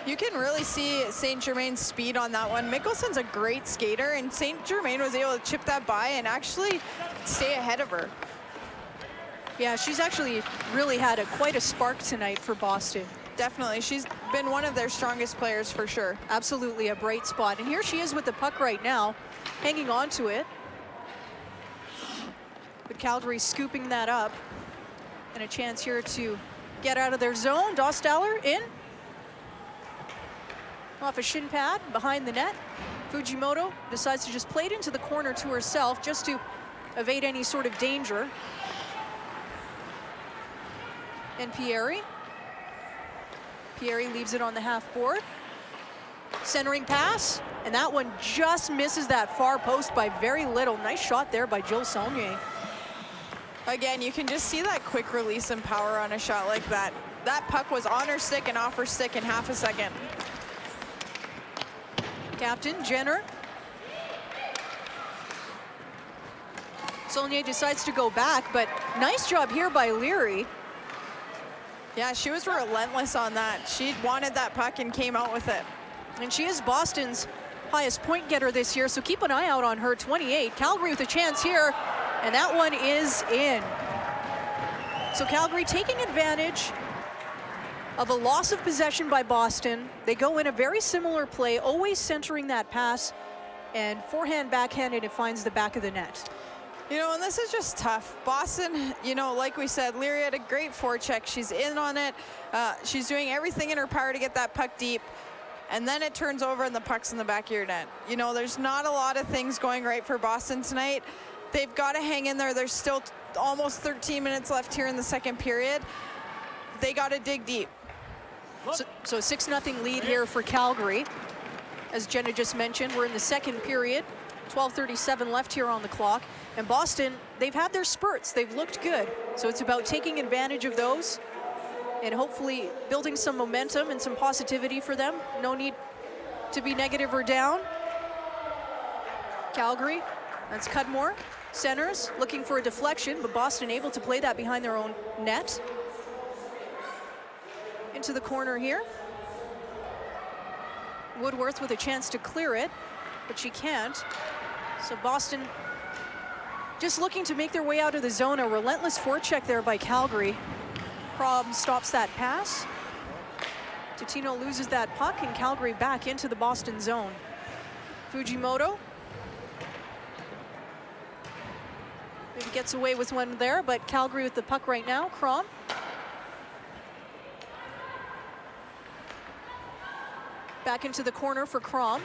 You can really see St. Germain's speed on that one. Mickelson's a great skater, and St. Germain was able to chip that by and actually stay ahead of her. Yeah, she's actually really had quite a spark tonight for Boston. Definitely, she's been one of their strongest players for sure. Absolutely a bright spot. And here she is with the puck right now, hanging on to it. But Calgary scooping that up. And a chance here to get out of their zone. Dostaller in. Off a shin pad behind the net. Fujimoto decides to just play it into the corner to herself just to evade any sort of danger. And Pieri leaves it on the half board. Centering pass, and that one just misses that far post by very little. Nice shot there by Jill Saulnier. Again, you can just see that quick release and power on a shot like that. That puck was on her stick and off her stick in half a second. Captain Jenner. Saulnier decides to go back, but nice job here by Leary. Yeah, she was relentless on that. She wanted that puck and came out with it. And she is Boston's highest point getter this year, so keep an eye out on her. 28. Calgary with a chance here, and that one is in. So Calgary taking advantage of a loss of possession by Boston. They go in a very similar play, always centering that pass, and forehand, backhand, and it finds the back of the net. You know, and this is just tough. Boston, you know, like we said, Leary had a great forecheck. She's in on it. She's doing everything in her power to get that puck deep. And then it turns over and the puck's in the back of your net. You know, there's not a lot of things going right for Boston tonight. They've got to hang in there. There's still almost 13 minutes left here in the second period. They got to dig deep. So 6-0 lead here for Calgary. As Jenna just mentioned, we're in the second period. 12:37 left here on the clock. And Boston, they've had their spurts. They've looked good. So it's about taking advantage of those and hopefully building some momentum and some positivity for them. No need to be negative or down. Calgary, that's Cudmore. Centers looking for a deflection, but Boston able to play that behind their own net. Into the corner here. Woodworth with a chance to clear it, but she can't. So Boston just looking to make their way out of the zone. A relentless forecheck there by Calgary. Prob stops that pass. Totino loses that puck, and Calgary back into the Boston zone. Fujimoto maybe gets away with one there, but Calgary with the puck right now. Crom. Back into the corner for Crom.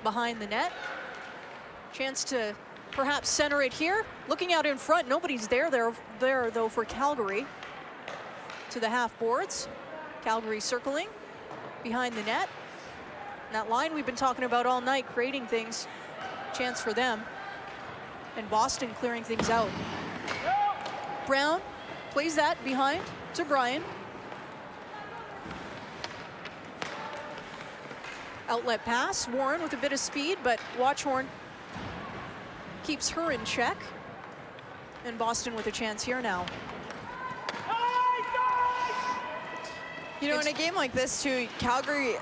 Behind the net. Chance to perhaps center it here. Looking out in front, nobody's there though for Calgary. To the half boards. Calgary circling behind the net. That line we've been talking about all night, creating things. Chance for them. And Boston clearing things out. Brown plays that behind to Bryan. Outlet pass. Warren with a bit of speed, but Watchhorn keeps her in check. And Boston with a chance here now. You know, in a game like this too, Calgary,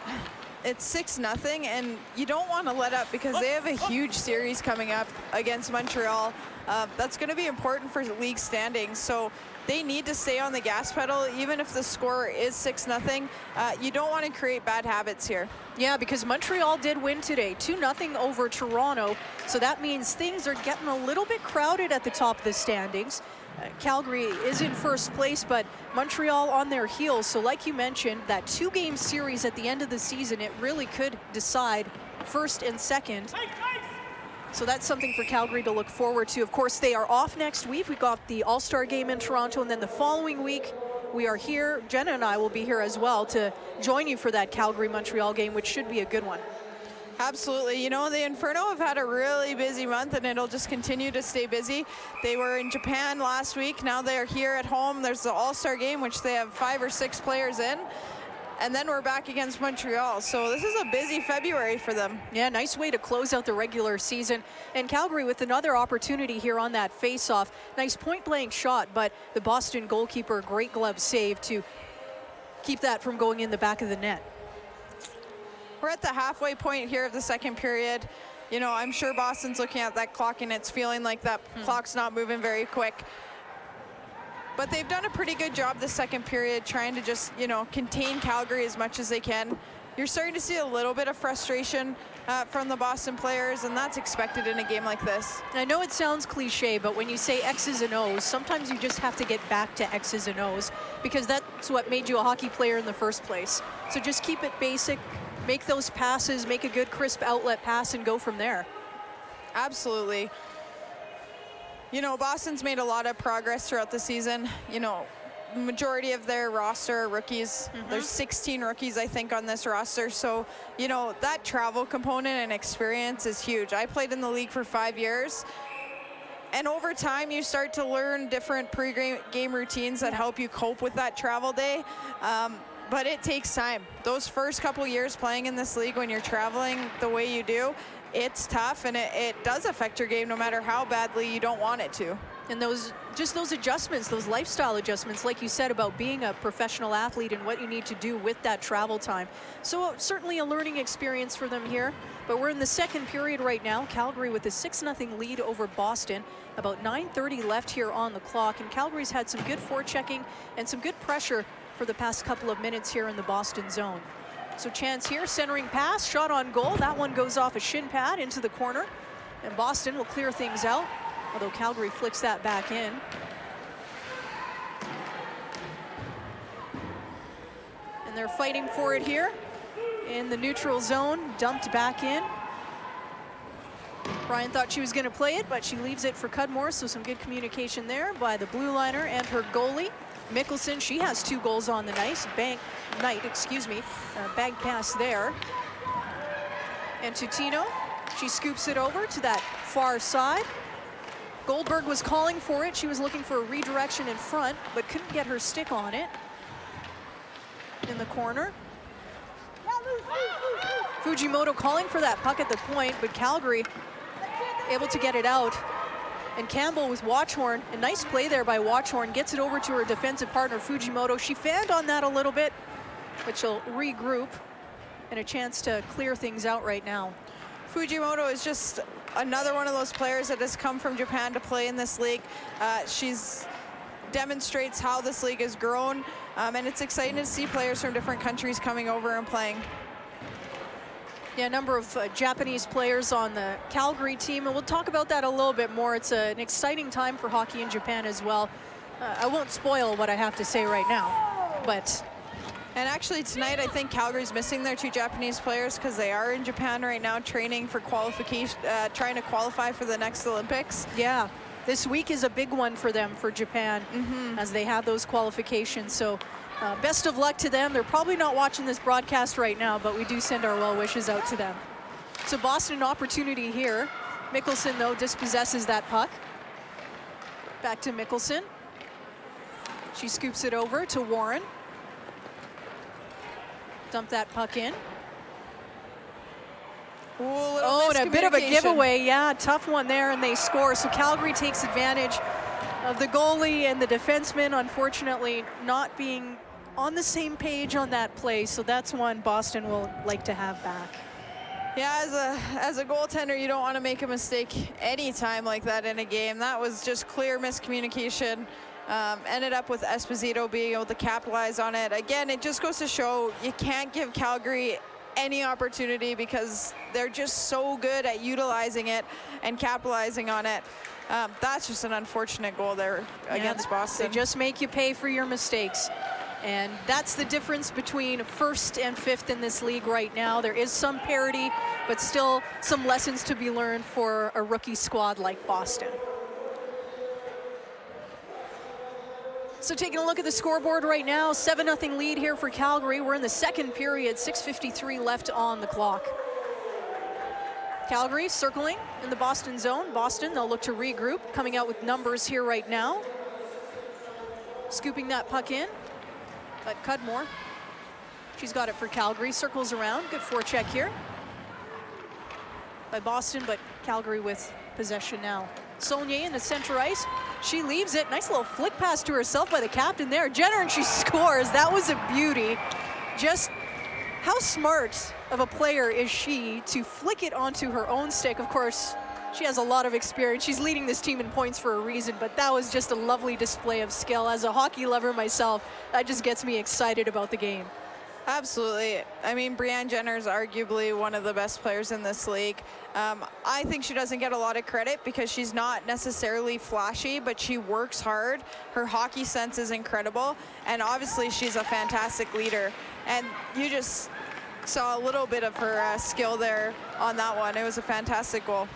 it's 6-0, and you don't want to let up because they have a huge series coming up against Montreal. That's going to be important for league standings, so they need to stay on the gas pedal even if the score is 6-0. You don't want to create bad habits here. Yeah, because Montreal did win today, 2-0 over Toronto, so that means things are getting a little bit crowded at the top of the standings. Calgary is in first place, but Montreal on their heels. So like you mentioned, that 2-game series at the end of the season, it really could decide first and second. So that's something for Calgary to look forward to. Of course, they are off next week. We've got the All-Star game in Toronto, and then the following week, we are here. Jenna and I will be here as well to join you for that Calgary-Montreal game, which should be a good one. Absolutely. You know, the Inferno have had a really busy month, and it'll just continue to stay busy. They were in Japan last week. Now they're here at home. There's the All-Star game, which they have 5 or 6 players in. And then we're back against Montreal. So this is a busy February for them. Yeah, nice way to close out the regular season. And Calgary with another opportunity here on that face-off. Nice point-blank shot, but the Boston goalkeeper, great glove save to keep that from going in the back of the net. We're at the halfway point here of the second period. You know, I'm sure Boston's looking at that clock and it's feeling like that clock's not moving very quick. But they've done a pretty good job this second period trying to just, you know, contain Calgary as much as they can. You're starting to see a little bit of frustration from the Boston players, and that's expected in a game like this. I know it sounds cliche, but when you say X's and O's, sometimes you just have to get back to X's and O's because that's what made you a hockey player in the first place. So just keep it basic. Make those passes, make a good crisp outlet pass, and go from there. Absolutely. You know, Boston's made a lot of progress throughout the season. You know, the majority of their roster are rookies. There's 16 rookies, I think, on this roster. So, you know, that travel component and experience is huge. I played in the league for 5 years. And over time, you start to learn different pre-game routines that help you cope with that travel day. But it takes time. Those first couple years playing in this league when you're traveling the way you do, it's tough, and it does affect your game no matter how badly you don't want it to. And those adjustments, those lifestyle adjustments, like you said about being a professional athlete and what you need to do with that travel time. So certainly a learning experience for them here. But we're in the second period right now. Calgary with a 6-0 lead over Boston. About 9:30 left here on the clock. And Calgary's had some good forechecking and some good pressure for the past couple of minutes here in the Boston zone. So chance here, centering pass, shot on goal. That one goes off a shin pad into the corner. And Boston will clear things out, although Calgary flicks that back in. And they're fighting for it here in the neutral zone, dumped back in. Bryan thought she was going to play it, but she leaves it for Cudmore, so some good communication there by the blue liner and her goalie. Mickelson, she has 2 goals on the night, bag pass there. And Totino, she scoops it over to that far side. Goldberg was calling for it. She was looking for a redirection in front, but couldn't get her stick on it. in the corner. Fujimoto calling for that puck at the point, but Calgary able to get it out. And Campbell with Watchhorn, a nice play there by Watchhorn, gets it over to her defensive partner, Fujimoto. She fanned on that a little bit, but she'll regroup, and a chance to clear things out right now. Fujimoto is just another one of those players that has come from Japan to play in this league. She's demonstrates how this league has grown, and it's exciting to see players from different countries coming over and playing. Yeah, a number of Japanese players on the Calgary team, and we'll talk about that a little bit more. It's an exciting time for hockey in Japan as well. I won't spoil what I have to say right now, but... And actually tonight, I think Calgary's missing their 2 Japanese players because they are in Japan right now training for qualification, trying to qualify for the next Olympics. Yeah, this week is a big one for them, for Japan, as they have those qualifications. So best of luck to them. They're probably not watching this broadcast right now, but we do send our well wishes out to them. So Boston, an opportunity here. Mickelson, though, dispossesses that puck. Back to Mickelson. She scoops it over to Warren. Dump that puck in. Oh, and a bit of a giveaway. Yeah, tough one there, and they score. So Calgary takes advantage of the goalie and the defenseman, unfortunately, not being on the same page on that play. So that's one Boston will like to have back. Yeah, as a goaltender, you don't want to make a mistake any time like that in a game. That was just clear miscommunication. Ended up with Esposito being able to capitalize on it. Again, it just goes to show you can't give Calgary any opportunity because they're just so good at utilizing it and capitalizing on it. That's just an unfortunate goal there against Boston. They just make you pay for your mistakes. And that's the difference between first and fifth in this league right now. There is some parity, but still some lessons to be learned for a rookie squad like Boston. So taking a look at the scoreboard right now, 7-0 lead here for Calgary. We're in the second period, 6:53 left on the clock. Calgary circling in the Boston zone. Boston, they'll look to regroup, coming out with numbers here right now. Scooping that puck in, but Cudmore, she's got it for Calgary, circles around, good forecheck here by Boston, but Calgary with possession now. Saulnier in the center ice, she leaves it, nice little flick pass to herself by the captain there, Jenner, and she scores. That was a beauty. Just how smart of a player is she to flick it onto her own stick? Of course, she has a lot of experience. She's leading this team in points for a reason, but that was just a lovely display of skill. As a hockey lover myself, that just gets me excited about the game. Absolutely. I mean, Brianne Jenner is arguably one of the best players in this league. I think she doesn't get a lot of credit because she's not necessarily flashy, but she works hard. Her hockey sense is incredible, and obviously she's a fantastic leader. And you just saw a little bit of her skill there on that one. It was a fantastic goal.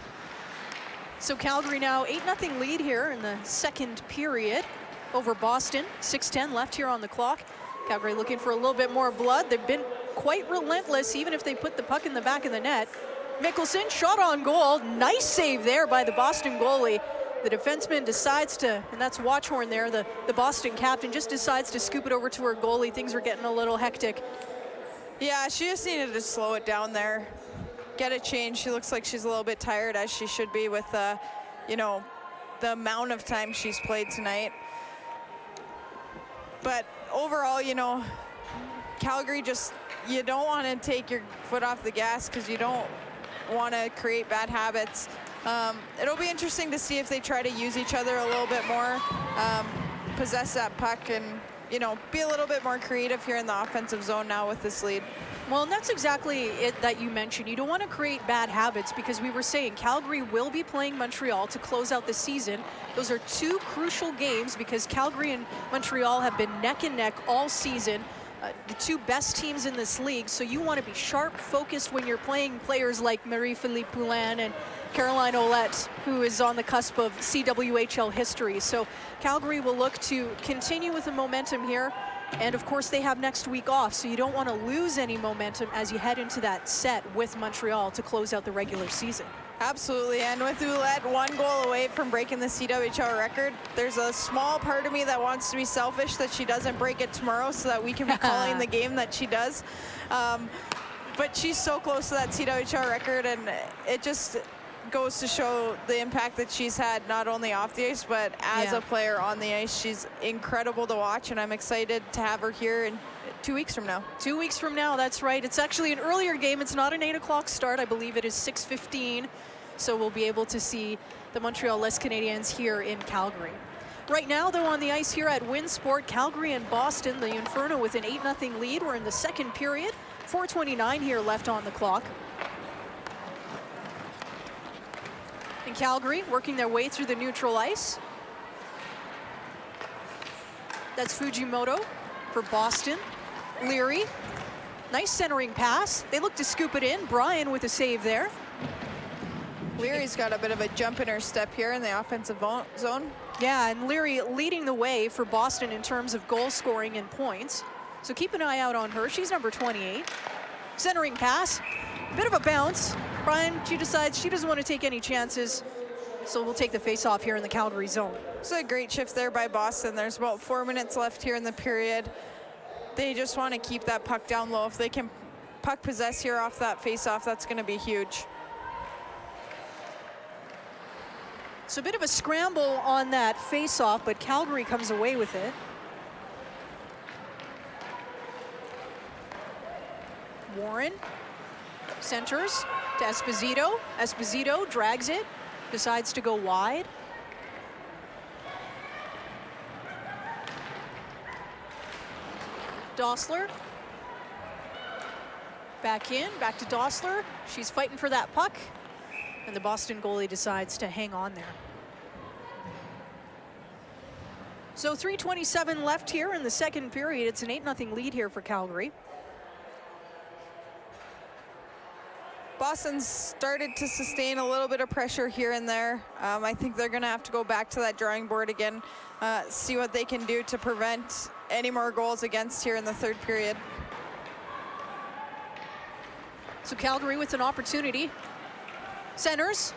So Calgary now 8-0 lead here in the second period over Boston. 6:10 left here on the clock. Calgary looking for a little bit more blood. They've been quite relentless, even if they put the puck in the back of the net. Mickelson, shot on goal. Nice save there by the Boston goalie. The defenseman decides to, and that's Watchhorn there, the Boston captain, just decides to scoop it over to her goalie. Things were getting a little hectic. Yeah, she just needed to slow it down there. Get it changed. She looks like she's a little bit tired, as she should be with, you know, the amount of time she's played tonight. But overall, you know, Calgary just, you don't want to take your foot off the gas because you don't want to create bad habits. It'll be interesting to see if they try to use each other a little bit more, possess that puck, and, you know, be a little bit more creative here in the offensive zone now with this lead. Well, and that's exactly it that you mentioned. You don't want to create bad habits because we were saying Calgary will be playing Montreal to close out the season. Those are two crucial games because Calgary and Montreal have been neck and neck all season. The two best teams in this league, so you want to be sharp, focused when you're playing players like Marie-Philippe Poulin and Caroline Ouellette, who is on the cusp of CWHL history. So Calgary will look to continue with the momentum here. And of course, they have next week off, so you don't want to lose any momentum as you head into that set with Montreal to close out the regular season. Absolutely, and with Ouellette 1 goal away from breaking the CWHL record, there's a small part of me that wants to be selfish that she doesn't break it tomorrow so that we can be calling the game that she does. But she's so close to that CWHL record, and it just goes to show the impact that she's had not only off the ice, but as a player on the ice. She's incredible to watch, and I'm excited to have her here in 2 weeks from now. 2 weeks from now, that's right. It's actually an earlier game. It's not an 8 o'clock start. I believe it is 6:15. So we'll be able to see the Montreal Les Canadiens here in Calgary. Right now, though, on the ice here at Winsport, Calgary and Boston, the Inferno with an 8-0 lead. We're in the second period. 4:29 here left on the clock. And Calgary working their way through the neutral ice. That's Fujimoto for Boston. Leary, nice centering pass. They look to scoop it in. Brian with a save there. Leary's got a bit of a jump in her step here in the offensive zone. Yeah, and Leary leading the way for Boston in terms of goal scoring and points. So keep an eye out on her. She's number 28. Centering pass, bit of a bounce. Brian, she decides she doesn't want to take any chances, so we'll take the face-off here in the Calgary zone. It's a great shift there by Boston. There's about 4 minutes left here in the period. They just want to keep that puck down low. If they can puck possess here off that face-off, that's going to be huge. So a bit of a scramble on that face-off, but Calgary comes away with it. Warren centers to Esposito. Esposito drags it, decides to go wide. Dossler. Back in, back to Dossler. She's fighting for that puck. And the Boston goalie decides to hang on there. So 3:27 left here in the second period. It's an 8-0 lead here for Calgary. Boston's started to sustain a little bit of pressure here and there. I think they're gonna have to go back to that drawing board again, see what they can do to prevent any more goals against here in the third period. So Calgary with an opportunity. Centers.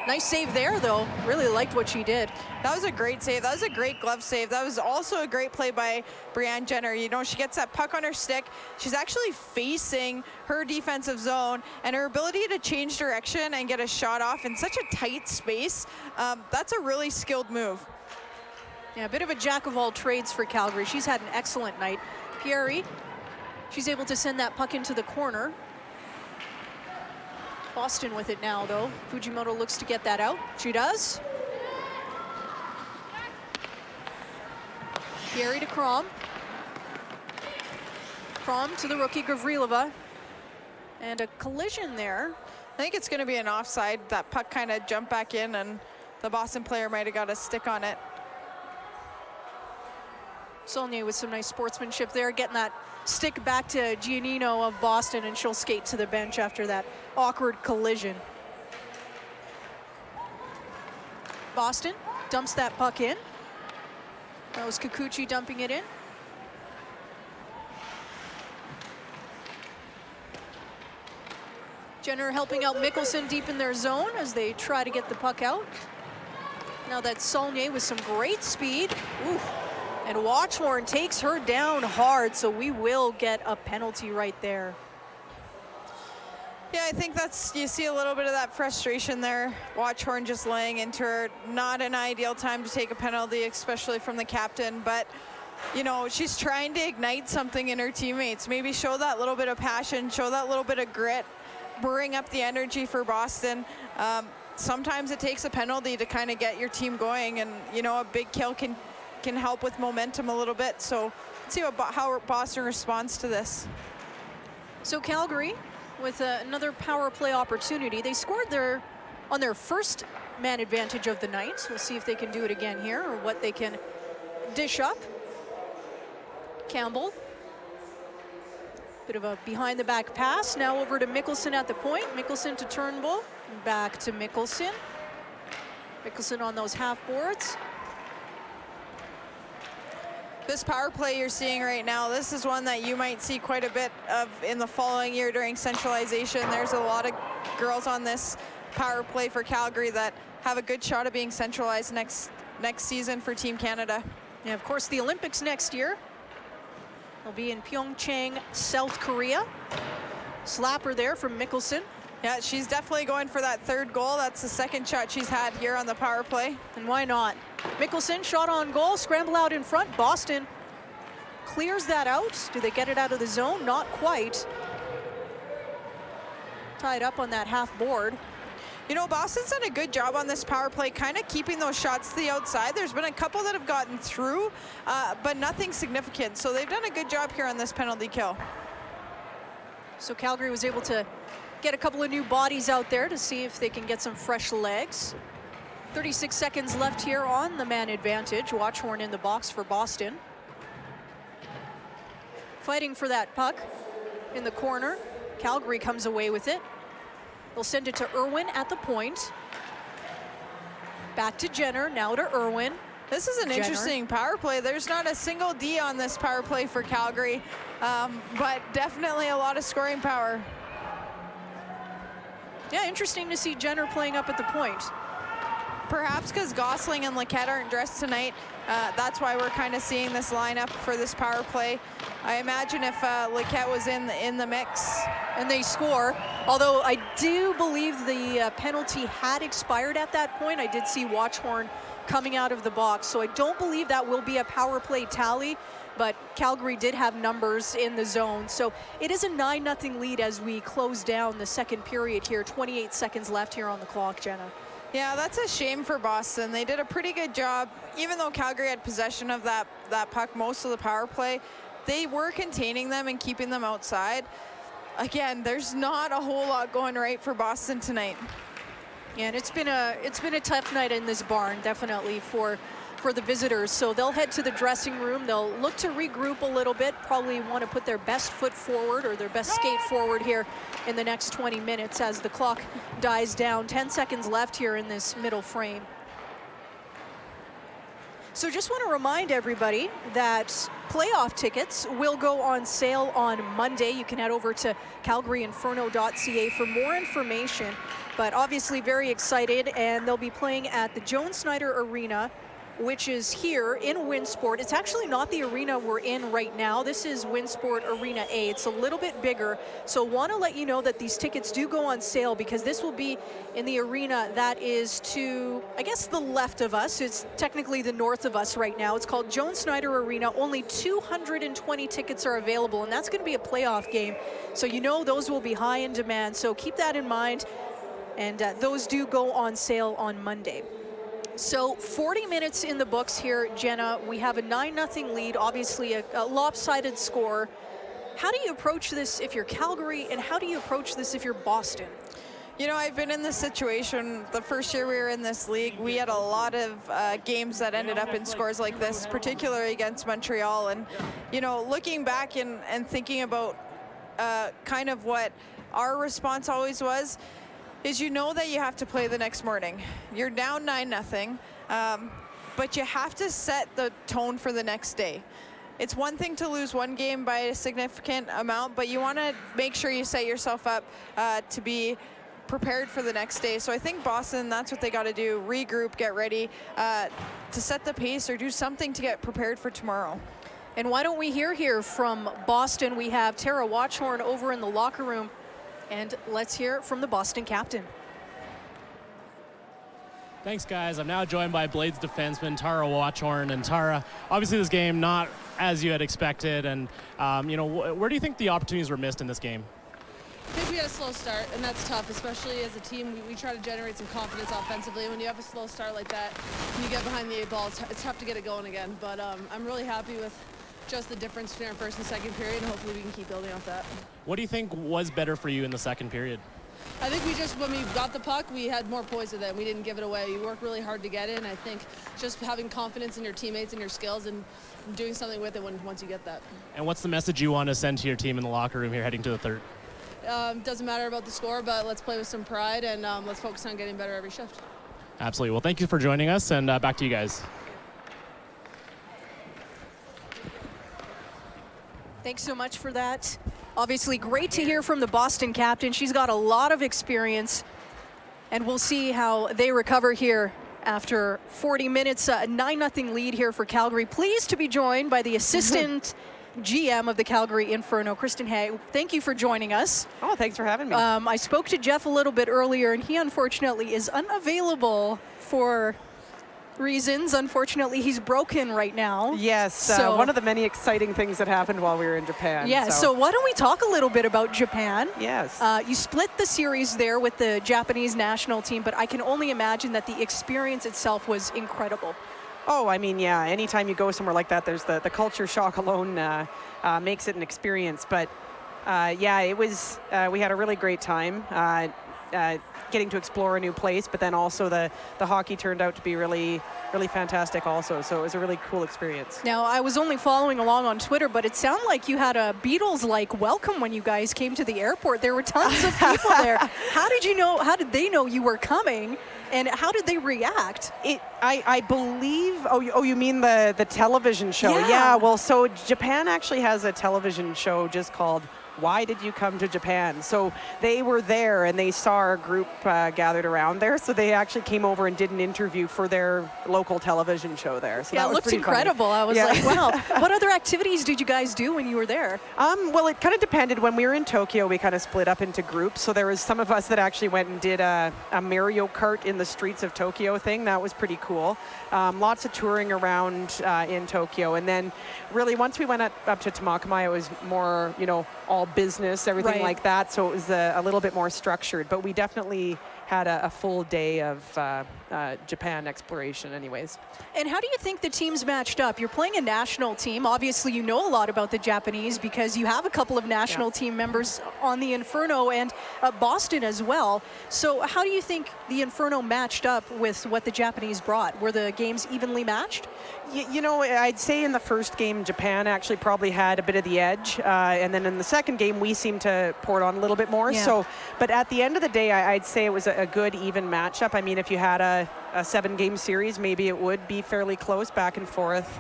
Nice save there, though. Really liked what she did. That was a great save. That was a great glove save. That was also a great play by Brianne Jenner. You know, she gets that puck on her stick. She's actually facing her defensive zone, and her ability to change direction and get a shot off in such a tight space, that's a really skilled move. Yeah, a bit of a jack of all trades for Calgary. She's had an excellent night. Pieri, she's able to send that puck into the corner. Boston with it now, though. Fujimoto looks to get that out. She does. Pieri to Krom. Krom to the rookie Gavrilova. And a collision there. I think it's going to be an offside. That puck kind of jumped back in, and the Boston player might have got a stick on it. Saulnier with some nice sportsmanship there, getting that stick back to Giannino of Boston, and she'll skate to the bench after that awkward collision. Boston dumps that puck in. That was Kikuchi dumping it in. Jenner helping out Mickelson deep in their zone as they try to get the puck out. Now that's Saulnier with some great speed. Ooh. And Watchhorn takes her down hard, so we will get a penalty right there. Yeah, I think that's, you see a little bit of that frustration there. Watchhorn just laying into her. Not an ideal time to take a penalty, especially from the captain, but you know, she's trying to ignite something in her teammates. Maybe show that little bit of passion, show that little bit of grit, bring up the energy for Boston. Sometimes it takes a penalty to kind of get your team going, and you know, a big kill can help with momentum a little bit. So let's see how Boston responds to this. So Calgary with another power play opportunity. They scored on their first man advantage of the night. We'll see if they can do it again here, or what they can dish up. Campbell. Bit of a behind the back pass. Now over to Mickelson at the point. Mickelson to Turnbull. Back to Mickelson. Mickelson on those half boards. This power play you're seeing right now, this is one that you might see quite a bit of in the following year during centralization. There's a lot of girls on this power play for Calgary that have a good shot of being centralized next season for Team Canada. Yeah, of course, the Olympics next year will be in Pyeongchang, South Korea. Slapper there from Mickelson. Yeah, she's definitely going for that third goal. That's the second shot she's had here on the power play. And why not? Mickelson, shot on goal, scramble out in front. Boston clears that out. Do they get it out of the zone? Not quite. Tied up on that half board. You know, Boston's done a good job on this power play, kind of keeping those shots to the outside. There's been a couple that have gotten through, but nothing significant. So they've done a good job here on this penalty kill. So Calgary was able to get a couple of new bodies out there to see if they can get some fresh legs. 36 seconds left here on the man advantage. Watchhorn in the box for Boston. Fighting for that puck in the corner. Calgary comes away with it. They'll send it to Irwin at the point. Back to Jenner, now to Irwin. This is an interesting power play. There's not a single D on this power play for Calgary, but definitely a lot of scoring power. Yeah, interesting to see Jenner playing up at the point. Perhaps because Gosling and Lequette aren't dressed tonight. That's why we're kind of seeing this lineup for this power play. I imagine if Lequette was in the mix. And they score, although I do believe the penalty had expired at that point. I did see Watchhorn coming out of the box, so I don't believe that will be a power play tally, but Calgary did have numbers in the zone. So it is a 9-0 lead as we close down the second period here. 28 seconds left here on the clock, Jenna. Yeah, that's a shame for Boston. They did a pretty good job. Even though Calgary had possession of that puck most of the power play, they were containing them and keeping them outside. Again, there's not a whole lot going right for Boston tonight. Yeah, and it's been a tough night in this barn, definitely, for the visitors. So they'll head to the dressing room. They'll look to regroup a little bit, probably want to put their best foot forward or their best skate forward here in the next 20 minutes as the clock dies down. 10 seconds left here in this middle frame. So just want to remind everybody that playoff tickets will go on sale on Monday. You can head over to calgaryinferno.ca for more information. But obviously very excited, and they'll be playing at the Joan Snyder Arena, which is here in Winsport. It's actually not the arena we're in right now. This is Winsport Arena A. It's a little bit bigger. So want to let you know that these tickets do go on sale because this will be in the arena that is to, I guess, the left of us. It's technically the north of us right now. It's called Joan Snyder Arena. Only 220 tickets are available, and that's going to be a playoff game. So you know those will be high in demand. So keep that in mind. And those do go on sale on Monday. So 40 minutes in the books here, Jenna. We have a 9-0 lead, obviously a lopsided score. How do you approach this if you're Calgary, and how do you approach this if you're Boston? You know, I've been in this situation. The first year we were in this league, we had a lot of games that ended up in scores like this, particularly against Montreal. And, you know, looking back and thinking about kind of what our response always was, is you know that you have to play the next morning. You're down 9-0, but you have to set the tone for the next day. It's one thing to lose one game by a significant amount, but you want to make sure you set yourself up to be prepared for the next day. So I think Boston, that's what they got to do, regroup, get ready to set the pace or do something to get prepared for tomorrow. And why don't we hear here from Boston? We have Tara Watchhorn over in the locker room. And let's hear from the Boston captain. Thanks, guys. I'm now joined by Blades defenseman Tara Watchhorn. And Tara, obviously this game not as you had expected. And, you know, where do you think the opportunities were missed in this game? I think we had a slow start, and that's tough, especially as a team. We try to generate some confidence offensively. When you have a slow start like that, and you get behind the 8 ball, it's tough to get it going again. But I'm really happy with just the difference between our first and second period, and hopefully we can keep building off that. What do you think was better for you in the second period? I think when we got the puck, we had more poise with it. We didn't give it away. You worked really hard to get it, and I think just having confidence in your teammates and your skills and doing something with it once you get that. And what's the message you want to send to your team in the locker room here heading to the third? Doesn't matter about the score, but let's play with some pride, and let's focus on getting better every shift. Absolutely. Well, thank you for joining us, and back to you guys. Thanks so much for that. Obviously, great to hear from the Boston captain. She's got a lot of experience, and we'll see how they recover here after 40 minutes. A 9-0 lead here for Calgary. Pleased to be joined by the assistant GM of the Calgary Inferno, Kristen Hay. Thank you for joining us. Oh, thanks for having me. I spoke to Jeff a little bit earlier, and he unfortunately is unavailable for reasons. Unfortunately, he's broken right now. Yes, so one of the many exciting things that happened while we were in Japan. Yeah, so why don't we talk a little bit about Japan? Yes. You split the series there with the Japanese national team, but I can only imagine that the experience itself was incredible. Oh, I mean, yeah, anytime you go somewhere like that, there's the culture shock alone makes it an experience. But yeah, it was, we had a really great time getting to explore a new place, but then also the hockey turned out to be really, really fantastic also. So it was a really cool experience. Now, I was only following along on Twitter, but it sounded like you had a Beatles-like welcome when you guys came to the airport. There were tons of people there. How did they know you were coming? And how did they react? I believe, you mean the television show? Yeah, well, so Japan actually has a television show just called Why Did You Come to Japan? So they were there and they saw our group gathered around there. So they actually came over and did an interview for their local television show there. So yeah, that it was looked pretty incredible. Funny. I was like, wow. What other activities did you guys do when you were there? Well, it kind of depended. When we were in Tokyo, we kind of split up into groups. So there was some of us that actually went and did a Mario Kart in the streets of Tokyo thing. That was pretty cool. Lots of touring around in Tokyo. And then really once we went up to Tamakamai, it was more, all business, everything like that. So it was a little bit more structured. But we definitely had a full day of Japan exploration anyways. And how do you think the teams matched up? You're playing a national team. Obviously, you know a lot about the Japanese because you have a couple of national team members on the Inferno and Boston as well. So how do you think the Inferno matched up with what the Japanese brought? Were the games evenly matched? I'd say in the first game, Japan actually probably had a bit of the edge. And then in the second game, we seemed to pour it on a little bit more. Yeah. So, but at the end of the day, I'd say it was a good, even matchup. I mean, if you had a 7-game series, maybe it would be fairly close back and forth.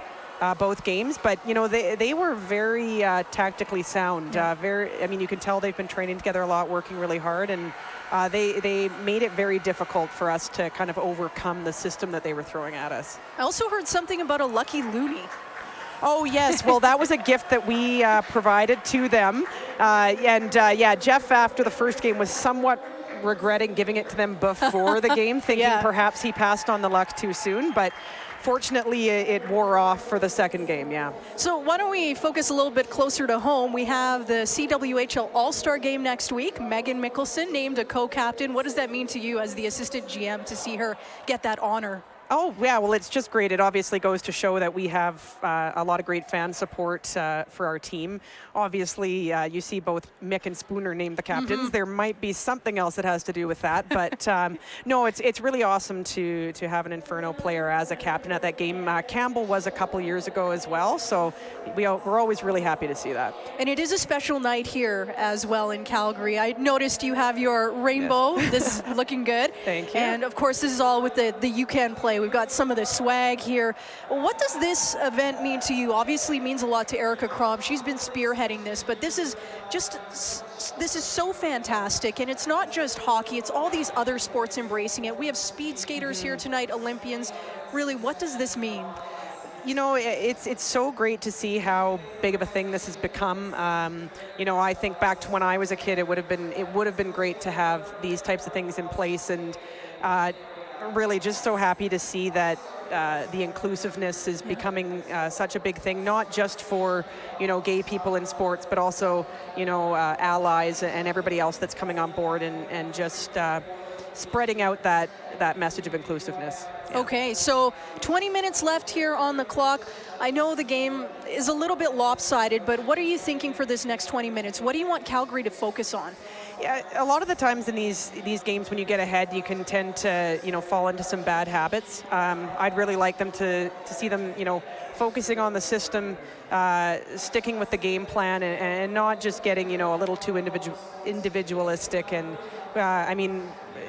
Both games, but they were very tactically sound. You can tell they've been training together a lot, working really hard, and they made it very difficult for us to kind of overcome the system that they were throwing at us. I also heard something about a lucky loonie. Oh yes, well that was a gift that we provided to them, Jeff after the first game was somewhat regretting giving it to them before the game, thinking perhaps he passed on the luck too soon, but fortunately, it wore off for the second game, yeah. So why don't we focus a little bit closer to home? We have the CWHL All-Star game next week. Megan Mickelson named a co-captain. What does that mean to you as the assistant GM to see her get that honor? Oh, yeah, well, it's just great. It obviously goes to show that we have a lot of great fan support for our team. Obviously, you see both Mick and Spooner named the captains. There might be something else that has to do with that, but no, it's really awesome to have an Inferno player as a captain at that game. Campbell was a couple years ago as well, so we're always really happy to see that. And it is a special night here as well in Calgary. I noticed you have your rainbow. Yes. This is looking good. Thank you. And of course, this is all with the You Can Play. We've got some of the swag here. What does this event mean to you? Obviously, it means a lot to Erica Crom. She's been spearheading this, but this is so fantastic. And it's not just hockey, it's all these other sports embracing it. We have speed skaters here tonight, Olympians. Really, what does this mean? It's so great to see how big of a thing this has become. I think back to when I was a kid, it would have been great to have these types of things in place, and really just so happy to see that the inclusiveness is becoming such a big thing, not just for gay people in sports, but also allies and everybody else that's coming on board, and just spreading out that message of inclusiveness. Yeah. Okay, so 20 minutes left here on the clock. I know the game is a little bit lopsided, but what are you thinking for this next 20 minutes? What do you want Calgary to focus on? Yeah, a lot of the times in these games, when you get ahead, you can tend to fall into some bad habits. I'd really like them to see them focusing on the system, sticking with the game plan, and not just getting a little too individualistic. And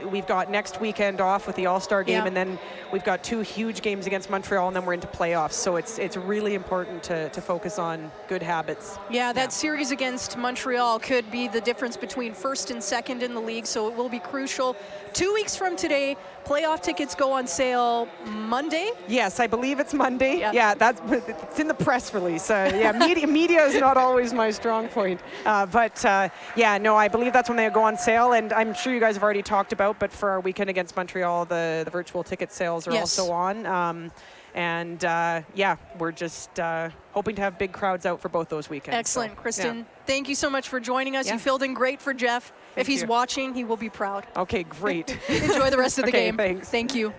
we've got next weekend off with the All-Star game, Yeah. and then we've got 2 huge games against Montreal, and then we're into playoffs. So it's really important to focus on good habits. Yeah, that series against Montreal could be the difference between first and second in the league, so it will be crucial. 2 weeks from today, playoff tickets go on sale Monday. Yes, I believe it's Monday. Yeah. Yeah, it's in the press release. Yeah, media is not always my strong point. Yeah, no, I believe that's when they go on sale, and I'm sure you guys have already talked about, but for our weekend against Montreal, the virtual ticket sales are Yes. also on. Yeah, we're just hoping to have big crowds out for both those weekends. Excellent. So, Kristen, yeah. thank you so much for joining us. Yeah. You filled in great for Jeff. If Thank he's you. watching, he will be proud. Okay, great. Enjoy the rest of the Okay, game. thanks. Thank you.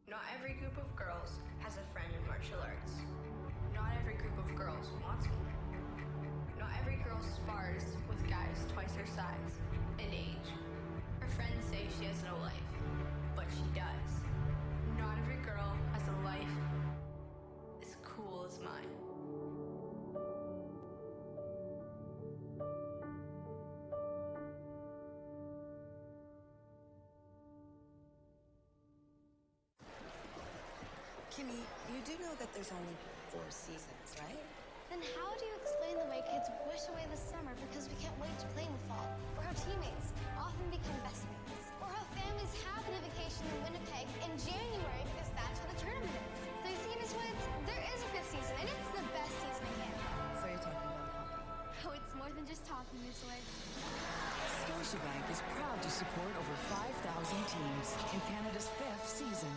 Not every group of girls has a friend in martial arts. Not every group of girls wants one. Not every girl spars with guys twice her size and age. Her friends say she has no life, but she does. Not every girl has a life as cool as mine. Kimmy, you do know that there's only 4 seasons, right? Then how do you explain the way kids wish away the summer because we can't wait to play in the fall? Or how teammates often become best mates? Or how families have a vacation in Winnipeg in January because that's when the tournament is? So you see, Miss Woods, there is a 5th season, and it's the best season in Canada. So you're talking about hockey. Oh, it's more than just talking, Miss Woods. Scotiabank is proud to support over 5,000 teams in Canada's 5th season.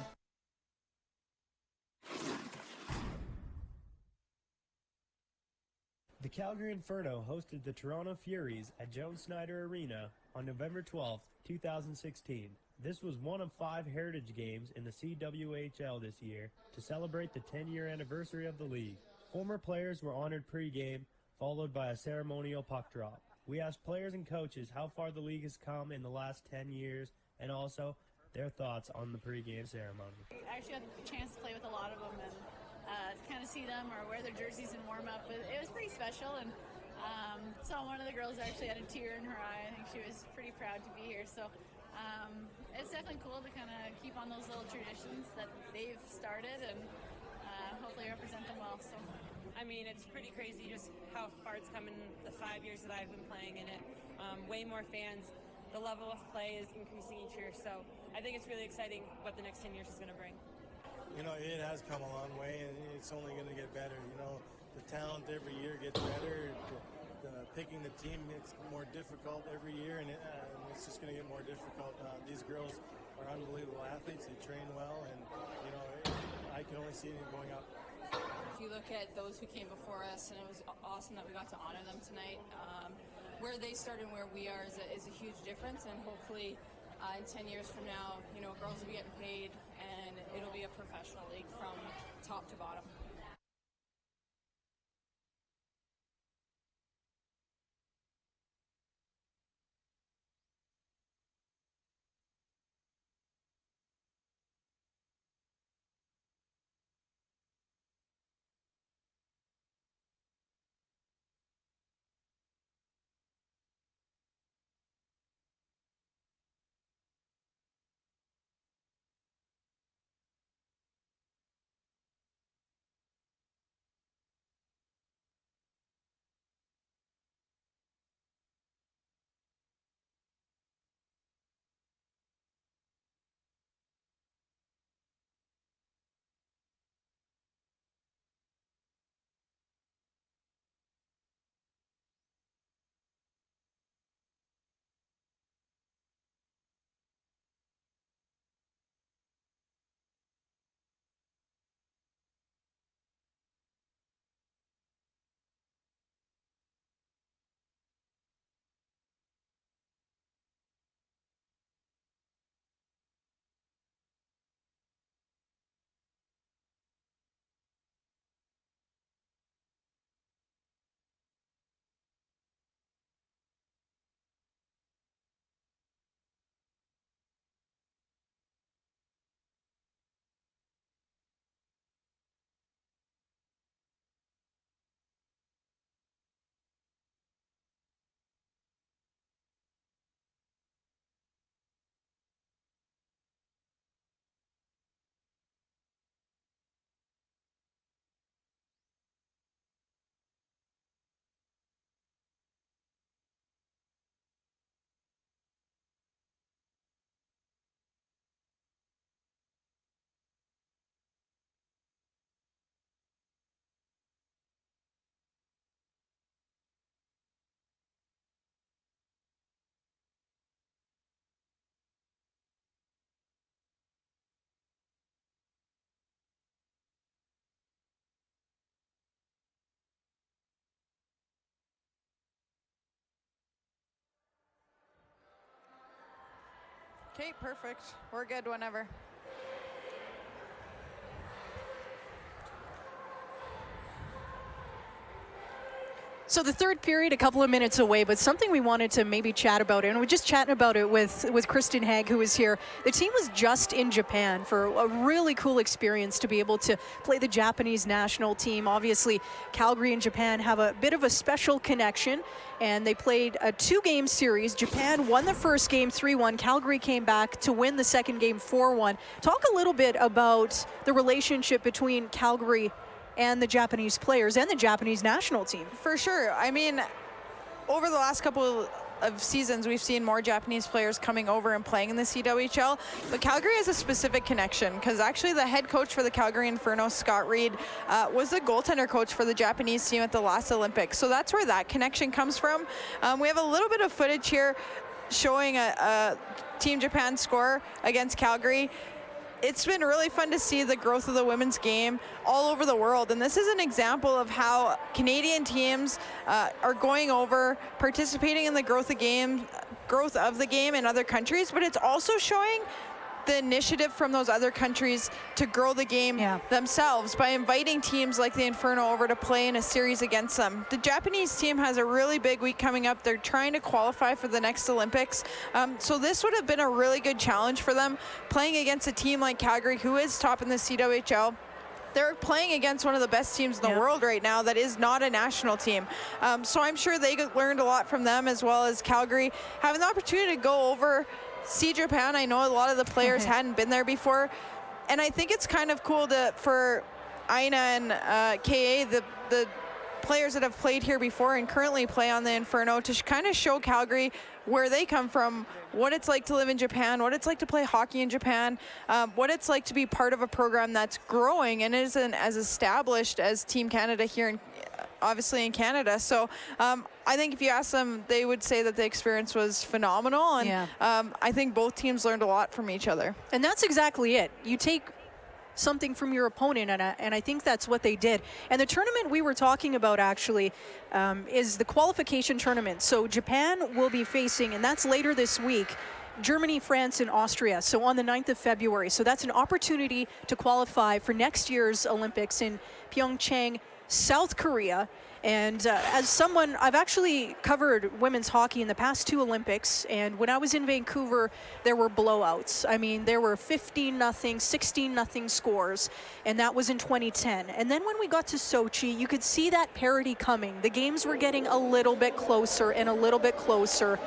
The Calgary Inferno hosted the Toronto Furies at Jones Snyder Arena on November 12, 2016. This was one of 5 heritage games in the CWHL this year to celebrate the 10-year anniversary of the league. Former players were honored pre-game, followed by a ceremonial puck drop. We asked players and coaches how far the league has come in the last 10 years and also their thoughts on the pre-game ceremony. I actually got the chance to play with a lot of them and kind of see them or wear their jerseys and warm up. It was pretty special, and saw one of the girls actually had a tear in her eye. I think she was pretty proud to be here. So it's definitely cool to kind of keep on those little traditions that they've started and hopefully represent them well. So, I mean, it's pretty crazy just how far it's come in the 5 years that I've been playing in it. Way more fans. The level of play is increasing each year. So I think it's really exciting what the next 10 years is going to bring. You know, it has come a long way, and it's only going to get better. You know, the talent every year gets better. Picking the team gets more difficult every year, and it's just going to get more difficult. These girls are unbelievable athletes. They train well, and, you know, I can only see it going up. If you look at those who came before us, and it was awesome that we got to honor them tonight, where they started and where we are is a huge difference, and hopefully in 10 years from now, you know, girls will be getting paid, and it'll be a professional league from top to bottom. Okay, perfect. We're good whenever. So the third period, a couple of minutes away, but something we wanted to maybe chat about, and we're just chatting about it with Kristen Haag, who is here. The team was just in Japan for a really cool experience to be able to play the Japanese national team. Obviously, Calgary and Japan have a bit of a special connection, and they played a 2-game series. Japan won the first game 3-1. Calgary came back to win the second game 4-1. Talk a little bit about the relationship between Calgary and the Japanese players and the Japanese national team. For sure. I mean, over the last couple of seasons, we've seen more Japanese players coming over and playing in the CWHL, but Calgary has a specific connection because actually the head coach for the Calgary Inferno, Scott Reed, was the goaltender coach for the Japanese team at the last Olympics. So that's where that connection comes from. We have a little bit of footage here showing a Team Japan score against Calgary. It's been really fun to see the growth of the women's game all over the world. And this is an example of how Canadian teams are going over, participating in the growth of the game in other countries, but it's also showing the initiative from those other countries to grow the game themselves by inviting teams like the Inferno over to play in a series against them. The Japanese team has a really big week coming up. They're trying to qualify for the next Olympics. So this would have been a really good challenge for them, playing against a team like Calgary, who is top in the CWHL. They're playing against one of the best teams in the world right now that is not a national team. So I'm sure they learned a lot from them, as well as Calgary. Having the opportunity to go over, see Japan. I know a lot of the players hadn't been there before, and I think it's kind of cool for Aina and KA, the players that have played here before and currently play on the Inferno, to kind of show Calgary where they come from, what it's like to live in Japan, what it's like to play hockey in Japan, what it's like to be part of a program that's growing and isn't as established as Team Canada here obviously in Canada. So I think if you ask them, they would say that the experience was phenomenal, and I think both teams learned a lot from each other. And that's exactly it. You take something from your opponent, and I think that's what they did. And the tournament we were talking about actually is the qualification tournament. So Japan will be facing, and that's later this week, Germany, France, and Austria, so on the 9th of February. So that's an opportunity to qualify for next year's Olympics in Pyeongchang, South Korea. And as someone, I've actually covered women's hockey in the past 2 Olympics, and when I was in Vancouver, there were blowouts. I mean, there were 15-0, 16-0 scores, and that was in 2010. And then when we got to Sochi, you could see that parity coming. The games were getting a little bit closer and a little bit closer,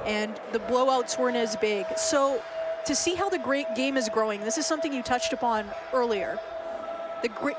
and the blowouts weren't as big. So to see how the great game is growing, this is something you touched upon earlier.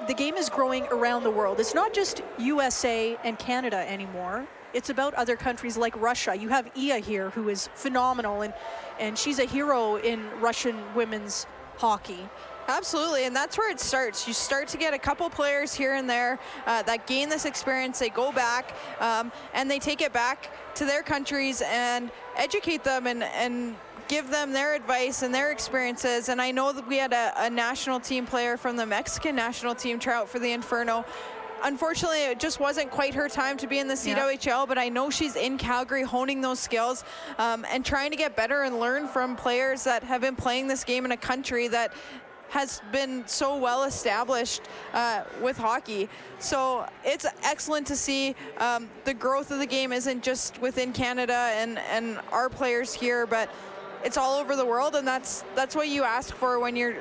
The game is growing around the world. It's not just USA and Canada anymore. It's about other countries like Russia. You have Iya here, who is phenomenal, and she's a hero in Russian women's hockey. Absolutely, and that's where it starts. You start to get a couple players here and there that gain this experience. They go back and they take it back to their countries and educate them and give them their advice and their experiences. And I know that we had a national team player from the Mexican national team try out for the Inferno. Unfortunately, it just wasn't quite her time to be in the CWHL, but I know she's in Calgary honing those skills and trying to get better and learn from players that have been playing this game in a country that has been so well established with hockey. So it's excellent to see the growth of the game isn't just within Canada and our players here, but it's all over the world, and that's what you ask for when you're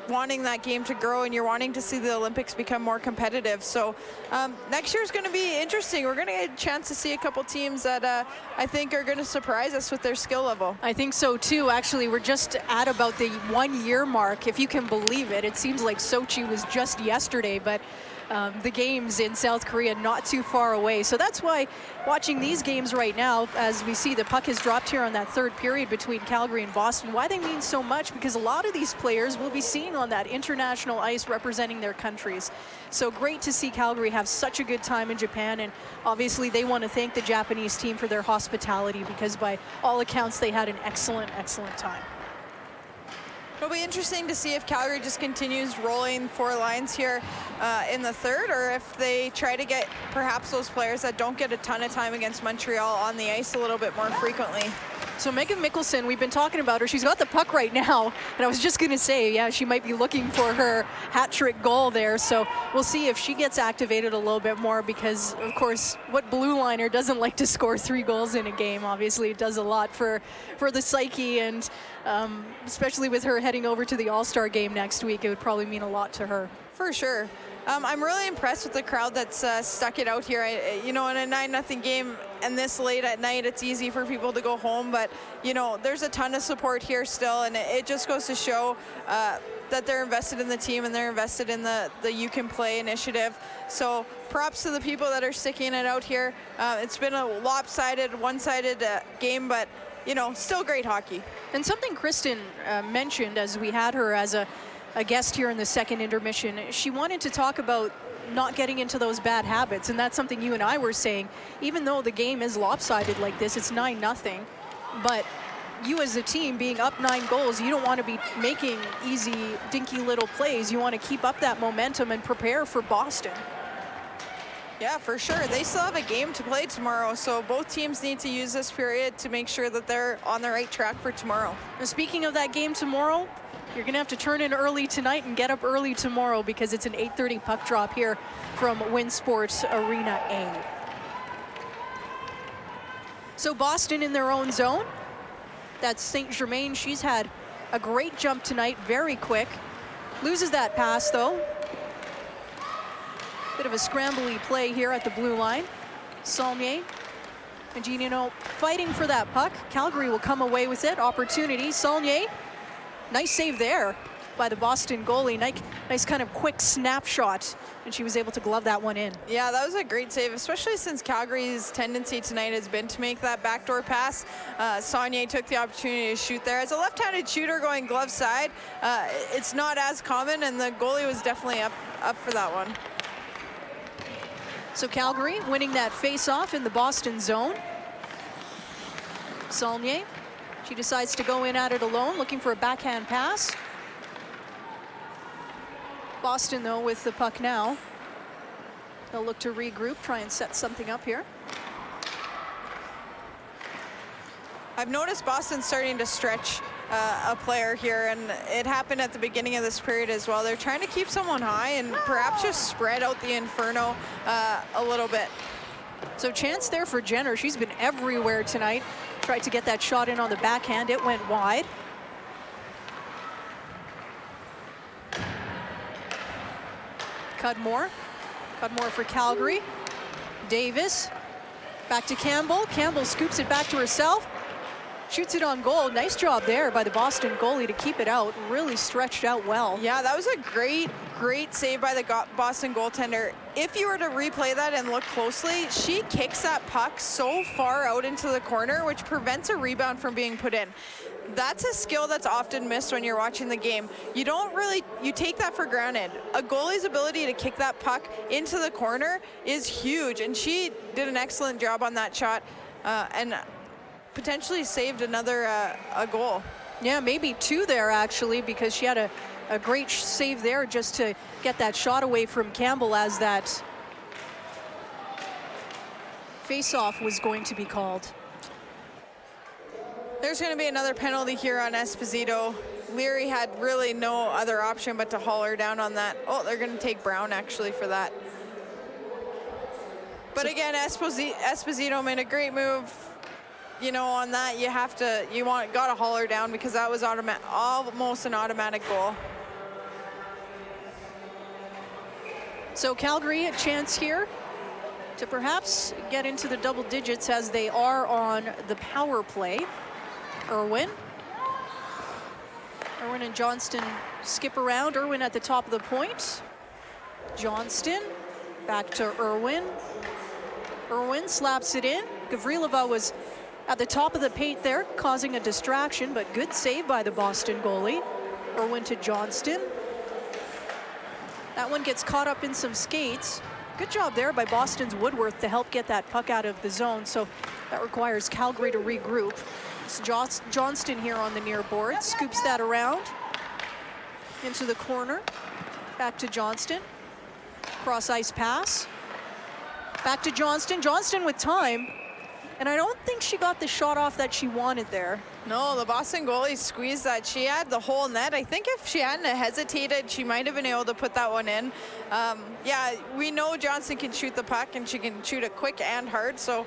wanting that game to grow and you're wanting to see the Olympics become more competitive. So next year's going to be interesting. We're going to get a chance to see a couple teams that I think are going to surprise us with their skill level. I think so too. Actually, we're just at about the 1-year mark, if you can believe it. It seems like Sochi was just yesterday, but the games in South Korea not too far away. So that's why watching these games right now, as we see the puck has dropped here on that third period between Calgary and Boston, why they mean so much, because a lot of these players will be seen on that international ice representing their countries. So great to see Calgary have such a good time in Japan, and obviously they want to thank the Japanese team for their hospitality, because by all accounts they had an excellent time. It'll be interesting to see if Calgary just continues rolling 4 lines here in the third, or if they try to get perhaps those players that don't get a ton of time against Montreal on the ice a little bit more frequently. So Megan Mickelson, we've been talking about her. She's got the puck right now. And I was just going to say, yeah, she might be looking for her hat trick goal there. So we'll see if she gets activated a little bit more because, of course, what blue liner doesn't like to score 3 goals in a game? Obviously, it does a lot for the psyche. And especially with her heading over to the All-Star game next week, it would probably mean a lot to her. For sure. I'm really impressed with the crowd that's stuck it out here. In a 9-0 game and this late at night, it's easy for people to go home, but there's a ton of support here still, and it just goes to show that they're invested in the team and they're invested in the You Can Play initiative. So props to the people that are sticking it out here. It's been a lopsided, one-sided game, but still great hockey. And something Kristen mentioned as we had her as a guest here in the second intermission, she wanted to talk about not getting into those bad habits, and that's something you and I were saying. Even though the game is lopsided like this, it's 9-0, but you as a team being up 9 goals, you don't want to be making easy, dinky little plays. You want to keep up that momentum and prepare for Boston. Yeah, for sure. They still have a game to play tomorrow, so both teams need to use this period to make sure that they're on the right track for tomorrow. And speaking of that game tomorrow, you're going to have to turn in early tonight and get up early tomorrow because it's an 8:30 puck drop here from WinSports Arena A. So Boston in their own zone. That's St. Germain. She's had a great jump tonight, very quick. Loses that pass, though. Bit of a scrambly play here at the blue line. Saulnier and Gino fighting for that puck. Calgary will come away with it. Opportunity. Saulnier. Nice save there by the Boston goalie. Nice kind of quick snapshot, and she was able to glove that one in. Yeah, that was a great save, especially since Calgary's tendency tonight has been to make that backdoor pass. Saulnier took the opportunity to shoot there. As a left-handed shooter going glove side, it's not as common, and the goalie was definitely up for that one. So Calgary winning that face-off in the Boston zone. Saulnier. She decides to go in at it alone, looking for a backhand pass. Boston, though, with the puck now. They'll look to regroup, try and set something up here. I've noticed Boston starting to stretch a player here, and it happened at the beginning of this period as well. They're trying to keep someone high and perhaps just spread out the Inferno a little bit. So chance there for Jenner. She's been everywhere tonight. Tried to get that shot in on the backhand. It went wide. Cudmore for Calgary. Davis. Back to Campbell. Campbell scoops it back to herself. Shoots it on goal. Nice job there by the Boston goalie to keep it out. Really stretched out well. Yeah, that was a great save by the Boston goaltender. If you were to replay that and look closely, she kicks that puck so far out into the corner, which prevents a rebound from being put in. That's a skill that's often missed when you're watching the game. You take that for granted. A goalie's ability to kick that puck into the corner is huge, and she did an excellent job on that shot, and potentially saved another a goal. Yeah, maybe 2 there actually, because she had a great save there just to get that shot away from Campbell as that face-off was going to be called. There's going to be another penalty here on Esposito. Leary had really no other option but to haul her down on that. Oh, they're going to take Brown actually for that. But again, Esposito made a great move. On that, gotta haul her down because that was almost an automatic goal. So Calgary, a chance here to perhaps get into the double digits as they are on the power play. Irwin and Johnston skip around. Irwin at the top of the point. Johnston back to Irwin. Irwin slaps it in. Gavrilova was at the top of the paint there, causing a distraction, but good save by the Boston goalie. Irwin to Johnston. That one gets caught up in some skates. Good job there by Boston's Woodworth to help get that puck out of the zone, so that requires Calgary to regroup. It's Johnston here on the near board, scoops that around into the corner. Back to Johnston. Cross ice pass. Back to Johnston. Johnston with time. And I don't think she got the shot off that she wanted there. No, the Boston goalie squeezed that. She had the whole net. I think if she hadn't hesitated, she might have been able to put that one in. Yeah, we know Johnson can shoot the puck, and she can shoot it quick and hard. So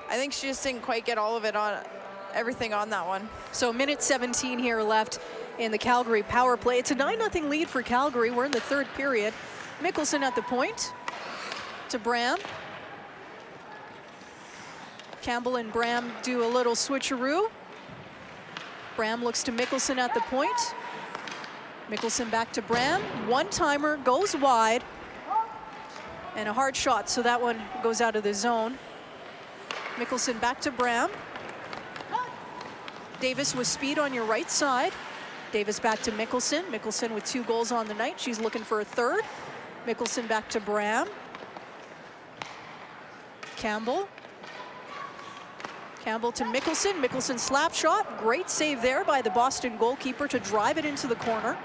I think she just didn't quite get all of it on, everything on that one. So minute 17 here left in the Calgary power play. It's a 9-0 lead for Calgary. We're in the third period. Mickelson at the point to Bram. Campbell and Bram do a little switcheroo. Bram looks to Mickelson at the point. Mickelson back to Bram. One-timer goes wide. And a hard shot, so that one goes out of the zone. Mickelson back to Bram. Davis with speed on your right side. Davis back to Mickelson. Mickelson with 2 goals on the night. She's looking for a third. Mickelson back to Bram. Campbell. Campbell to Mickelson. Mickelson slap shot. Great save there by the Boston goalkeeper to drive it into the corner.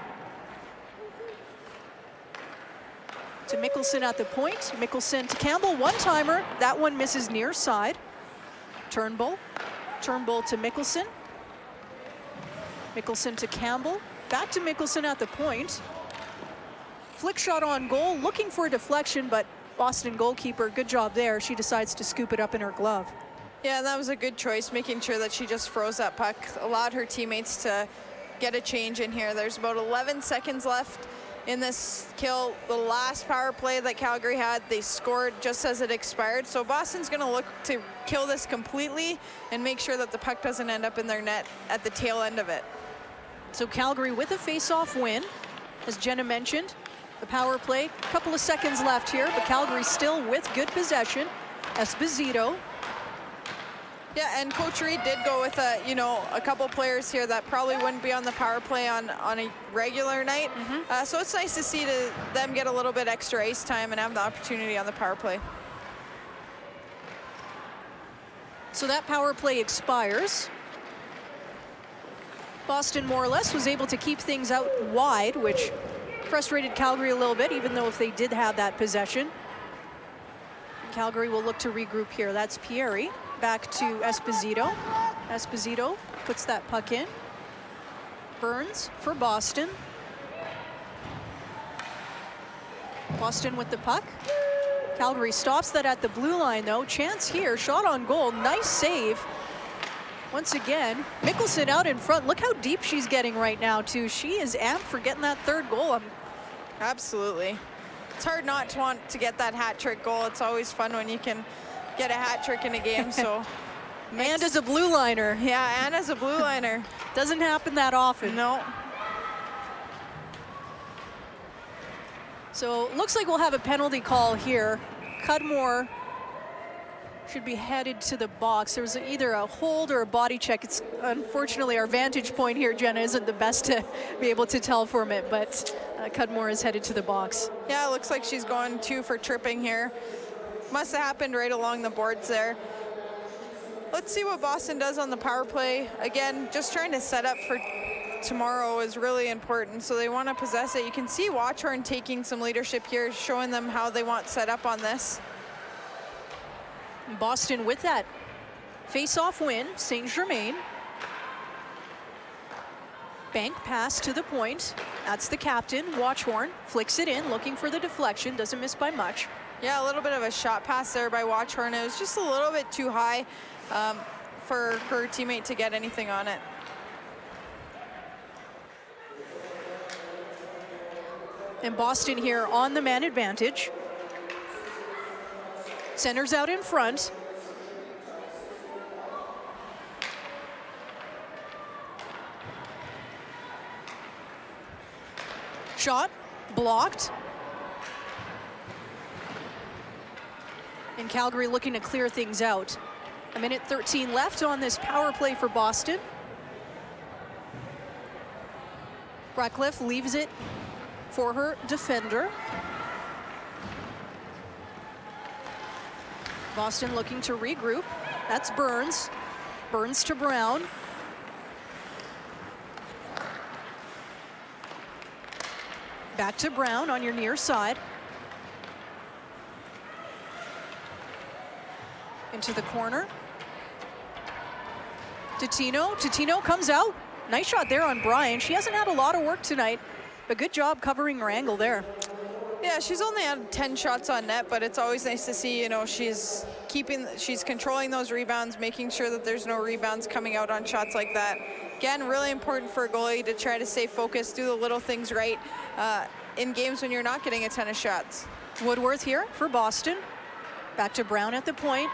To Mickelson at the point. Mickelson to Campbell. One-timer. That one misses near side. Turnbull. Turnbull to Mickelson. Mickelson to Campbell. Back to Mickelson at the point. Flick shot on goal. Looking for a deflection, but Boston goalkeeper, good job there. She decides to scoop it up in her glove. Yeah, that was a good choice, making sure that she just froze that puck, allowed her teammates to get a change in here. There's about 11 seconds left in this kill. The last power play that Calgary had, they scored just as it expired. So Boston's gonna look to kill this completely and make sure that the puck doesn't end up in their net at the tail end of it. So Calgary with a face-off win, as Jenna mentioned. The power play, a couple of seconds left here, but Calgary still with good possession. Esposito. Yeah, and Coach Reed did go with a couple players here that probably wouldn't be on the power play on a regular night. So it's nice to see them get a little bit extra ice time and have the opportunity on the power play. So that power play expires. Boston more or less was able to keep things out wide, which frustrated Calgary a little bit, even though if they did have that possession. Calgary will look to regroup here. That's Pieri. Back to Esposito. Esposito puts that puck in. Burns for Boston. Boston with the puck. Calgary stops that at the blue line, though. Chance here, shot on goal, nice save. Once again, Mickelson out in front. Look how deep she's getting right now, too. She is amped for getting that third goal. Absolutely. It's hard not to want to get that hat trick goal. It's always fun when you can get a hat trick in a game, so. And as a blue liner. Yeah, and as a blue liner. Doesn't happen that often. No. So looks like we'll have a penalty call here. Cudmore should be headed to the box. There was either a hold or a body check. It's unfortunately our vantage point here, Jenna, isn't the best to be able to tell from it, but Cudmore is headed to the box. Yeah, it looks like she's going 2 for tripping here. Must have happened right along the boards there. Let's see what Boston does on the power play. Again, just trying to set up for tomorrow is really important, so they want to possess it. You can see Watchorn taking some leadership here, showing them how they want set up on this. Boston with that face-off win, Saint-Germain. Bank pass to the point. That's the captain, Watchorn. Flicks it in, looking for the deflection, doesn't miss by much. Yeah, a little bit of a shot pass there by Watchorn. It was just a little bit too high for her teammate to get anything on it. And Boston here on the man advantage. Centers out in front. Shot blocked. And Calgary looking to clear things out. A minute 13 left on this power play for Boston. Ratcliffe leaves it for her defender. Boston looking to regroup. That's Burns. Burns to Brown. Back to Brown on your near side. Into the corner. Totino comes out. Nice shot there on Brian. She hasn't had a lot of work tonight, but good job covering her angle there. Yeah, she's only had 10 shots on net, but it's always nice to see, you know, she's controlling those rebounds, making sure that there's no rebounds coming out on shots like that. Again, really important for a goalie to try to stay focused, do the little things right in games when you're not getting a ton of shots. Woodworth here for Boston. Back to Brown at the point.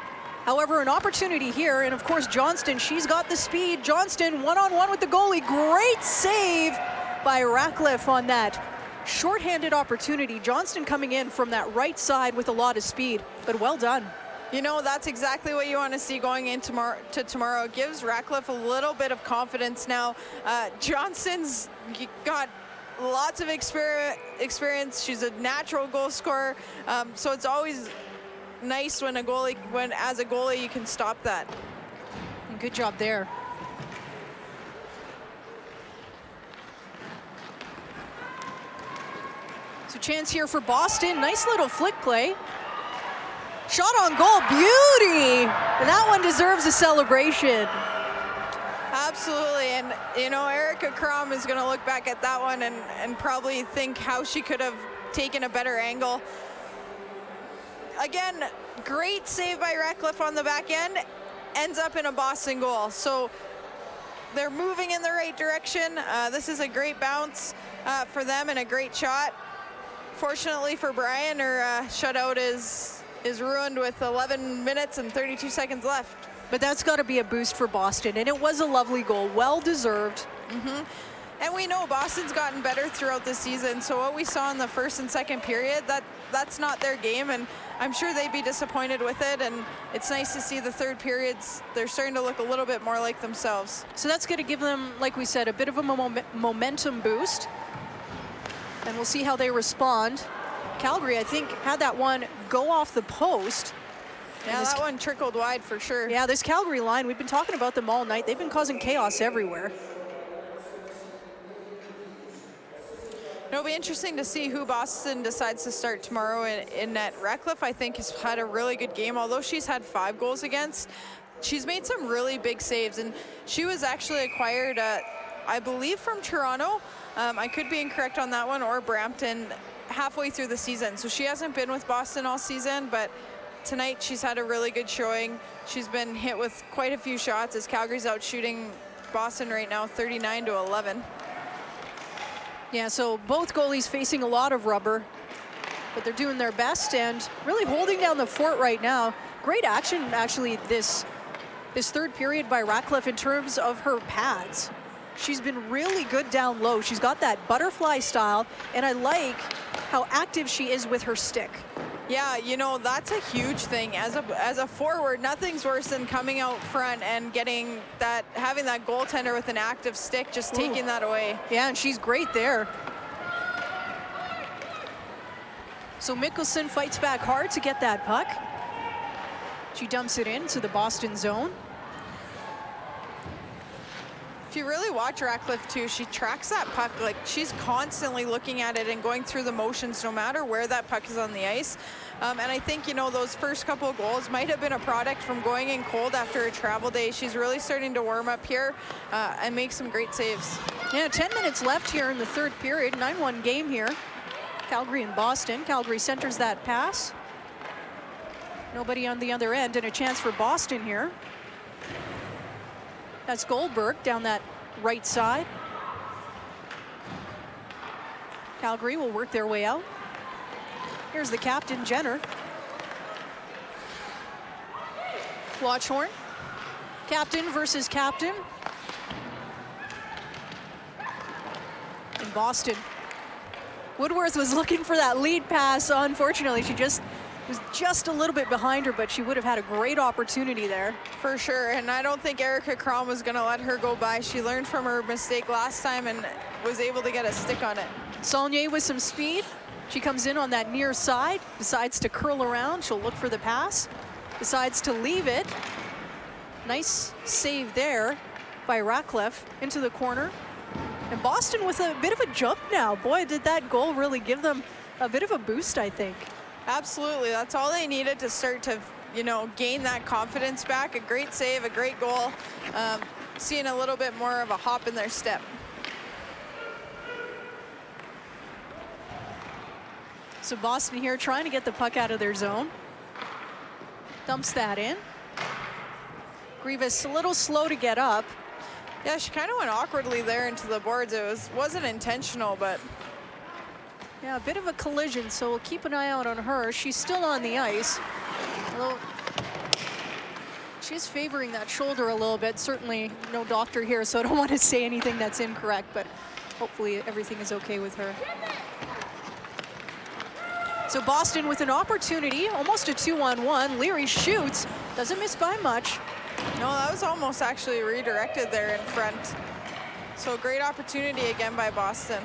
However, an opportunity here, and of course Johnston, she's got the speed. Johnston one-on-one with the goalie. Great save by Ratcliffe on that shorthanded opportunity. Johnston coming in from that right side with a lot of speed, but well done. You know, that's exactly what you want to see going into tomorrow. It gives Ratcliffe a little bit of confidence now. Johnston's got lots of experience. She's a natural goal scorer, so it's always nice when as a goalie you can stop that. And good job there. So chance here for Boston. Nice little flick play. Shot on goal, beauty! And that one deserves a celebration. Absolutely, and you know, Erica Crom is gonna look back at that one and probably think how she could have taken a better angle. Again, great save by Ratcliffe on the back end, ends up in a Boston goal. So they're moving in the right direction. This is a great bounce for them and a great shot. Fortunately for Brian, her shutout is ruined with 11 minutes and 32 seconds left. But that's got to be a boost for Boston, and it was a lovely goal, well deserved. And we know Boston's gotten better throughout the season, so what we saw in the first and second period, that's not their game, and I'm sure they'd be disappointed with it, and it's nice to see the third periods, they're starting to look a little bit more like themselves. So that's going to give them, like we said, a bit of a momentum boost, and we'll see how they respond. Calgary, I think, had that one go off the post. Yeah, that one trickled wide for sure. Yeah, this Calgary line, we've been talking about them all night. They've been causing chaos everywhere. It'll be interesting to see who Boston decides to start tomorrow in net. Ratcliffe, I think, has had a really good game. Although she's had 5 goals against, she's made some really big saves. And she was actually acquired, I believe, from Toronto. I could be incorrect on that one, or Brampton, halfway through the season. So she hasn't been with Boston all season, but tonight she's had a really good showing. She's been hit with quite a few shots as Calgary's out shooting Boston right now 39-11. Yeah, so both goalies facing a lot of rubber, but they're doing their best and really holding down the fort right now. Great action, actually, this third period by Ratcliffe in terms of her pads. She's been really good down low. She's got that butterfly style, and I like how active she is with her stick. Yeah, you know, that's a huge thing. As a forward, nothing's worse than coming out front and having that goaltender with an active stick, just taking that away. Yeah, and she's great there. So Mikkelsen fights back hard to get that puck. She dumps it into the Boston zone. If you really watch Ratcliffe too, she tracks that puck, like she's constantly looking at it and going through the motions no matter where that puck is on the ice. And I think, you know, those first couple of goals might have been a product from going in cold after a travel day. She's really starting to warm up here and make some great saves. Yeah, 10 minutes left here in the third period, 9-1 game here. Calgary and Boston. Calgary centers that pass. Nobody on the other end, and a chance for Boston here. That's Goldberg down that right side. Calgary will work their way out. Here's the captain, Jenner. Watchhorn. Captain versus captain. In Boston. Woodworth was looking for that lead pass. Unfortunately, she was just a little bit behind her, but she would have had a great opportunity there. For sure, and I don't think Erica Crom was gonna let her go by. She learned from her mistake last time and was able to get a stick on it. Saulnier with some speed. She comes in on that near side, decides to curl around. She'll look for the pass, decides to leave it. Nice save there by Ratcliffe into the corner. And Boston with a bit of a jump now. Boy, did that goal really give them a bit of a boost, I think. Absolutely, that's all they needed to start to, you know, gain that confidence back. A great save, a great goal. seeing a little bit more of a hop in their step. So Boston here trying to get the puck out of their zone. Dumps that in. Grievous a little slow to get up. Yeah, she kind of went awkwardly there into the boards. It wasn't intentional, but yeah, a bit of a collision, so we'll keep an eye out on her. She's still on the ice. Although she's favoring that shoulder a little bit. Certainly no doctor here, so I don't want to say anything that's incorrect, but hopefully everything is okay with her. So Boston with an opportunity, almost a 2-on-1. Leary shoots, doesn't miss by much. No, that was almost actually redirected there in front. So great opportunity again by Boston.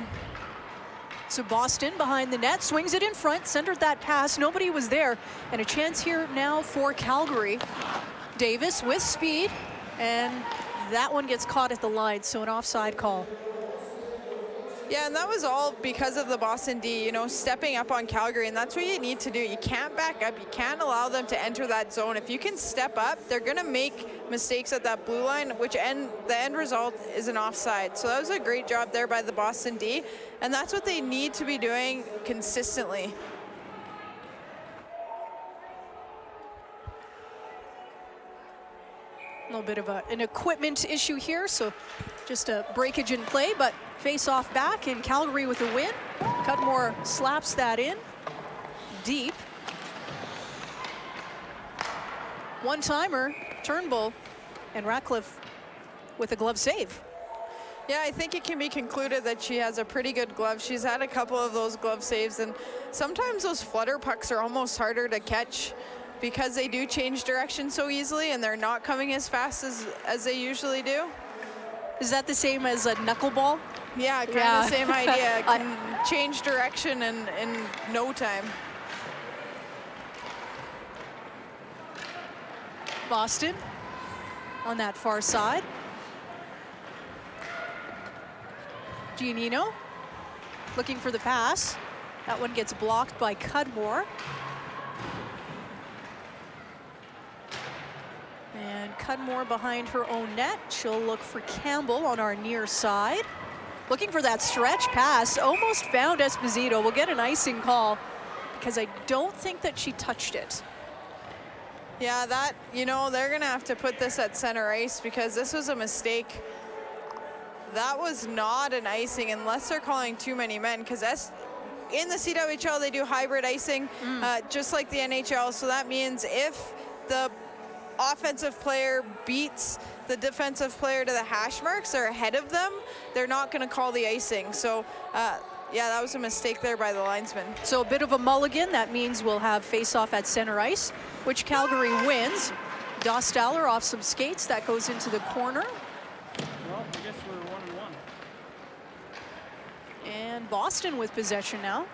So Boston behind the net, swings it in front, centered that pass, nobody was there. And a chance here now for Calgary. Davis with speed, and that one gets caught at the line, so an offside call. Yeah, and that was all because of the Boston D, you know, stepping up on Calgary, and that's what you need to do. You can't back up. You can't allow them to enter that zone. If you can step up, they're going to make mistakes at that blue line, the end result is an offside. So that was a great job there by the Boston D, and that's what they need to be doing consistently. A little bit of an equipment issue here, so just a breakage in play, but face off back, and Calgary with a win. Cudmore slaps that in deep. One-timer, Turnbull, and Ratcliffe with a glove save. Yeah, I think it can be concluded that she has a pretty good glove. She's had a couple of those glove saves, and sometimes those flutter pucks are almost harder to catch because they do change direction so easily and they're not coming as fast as they usually do. Is that the same as a knuckleball? Yeah, kind of the same idea. It can change direction in no time. Boston on that far side. Giannino looking for the pass. That one gets blocked by Cudmore. And Cudmore behind her own net. She'll look for Campbell on our near side. Looking for that stretch pass. Almost found Esposito. We'll get an icing call because I don't think that she touched it. Yeah, that, you know, they're going to have to put this at center ice because this was a mistake. That was not an icing unless they're calling too many men, because in the CWHL they do hybrid icing just like the NHL. So that means if the offensive player beats the defensive player to the hash marks, they're ahead of them, they're not going to call the icing. So yeah, that was a mistake there by the linesman. So a bit of a mulligan. That means we'll have face-off at center ice, which Calgary wins. Dostaller off some skates. That goes into the corner. Well, I guess we're 1-1. And Boston with possession now.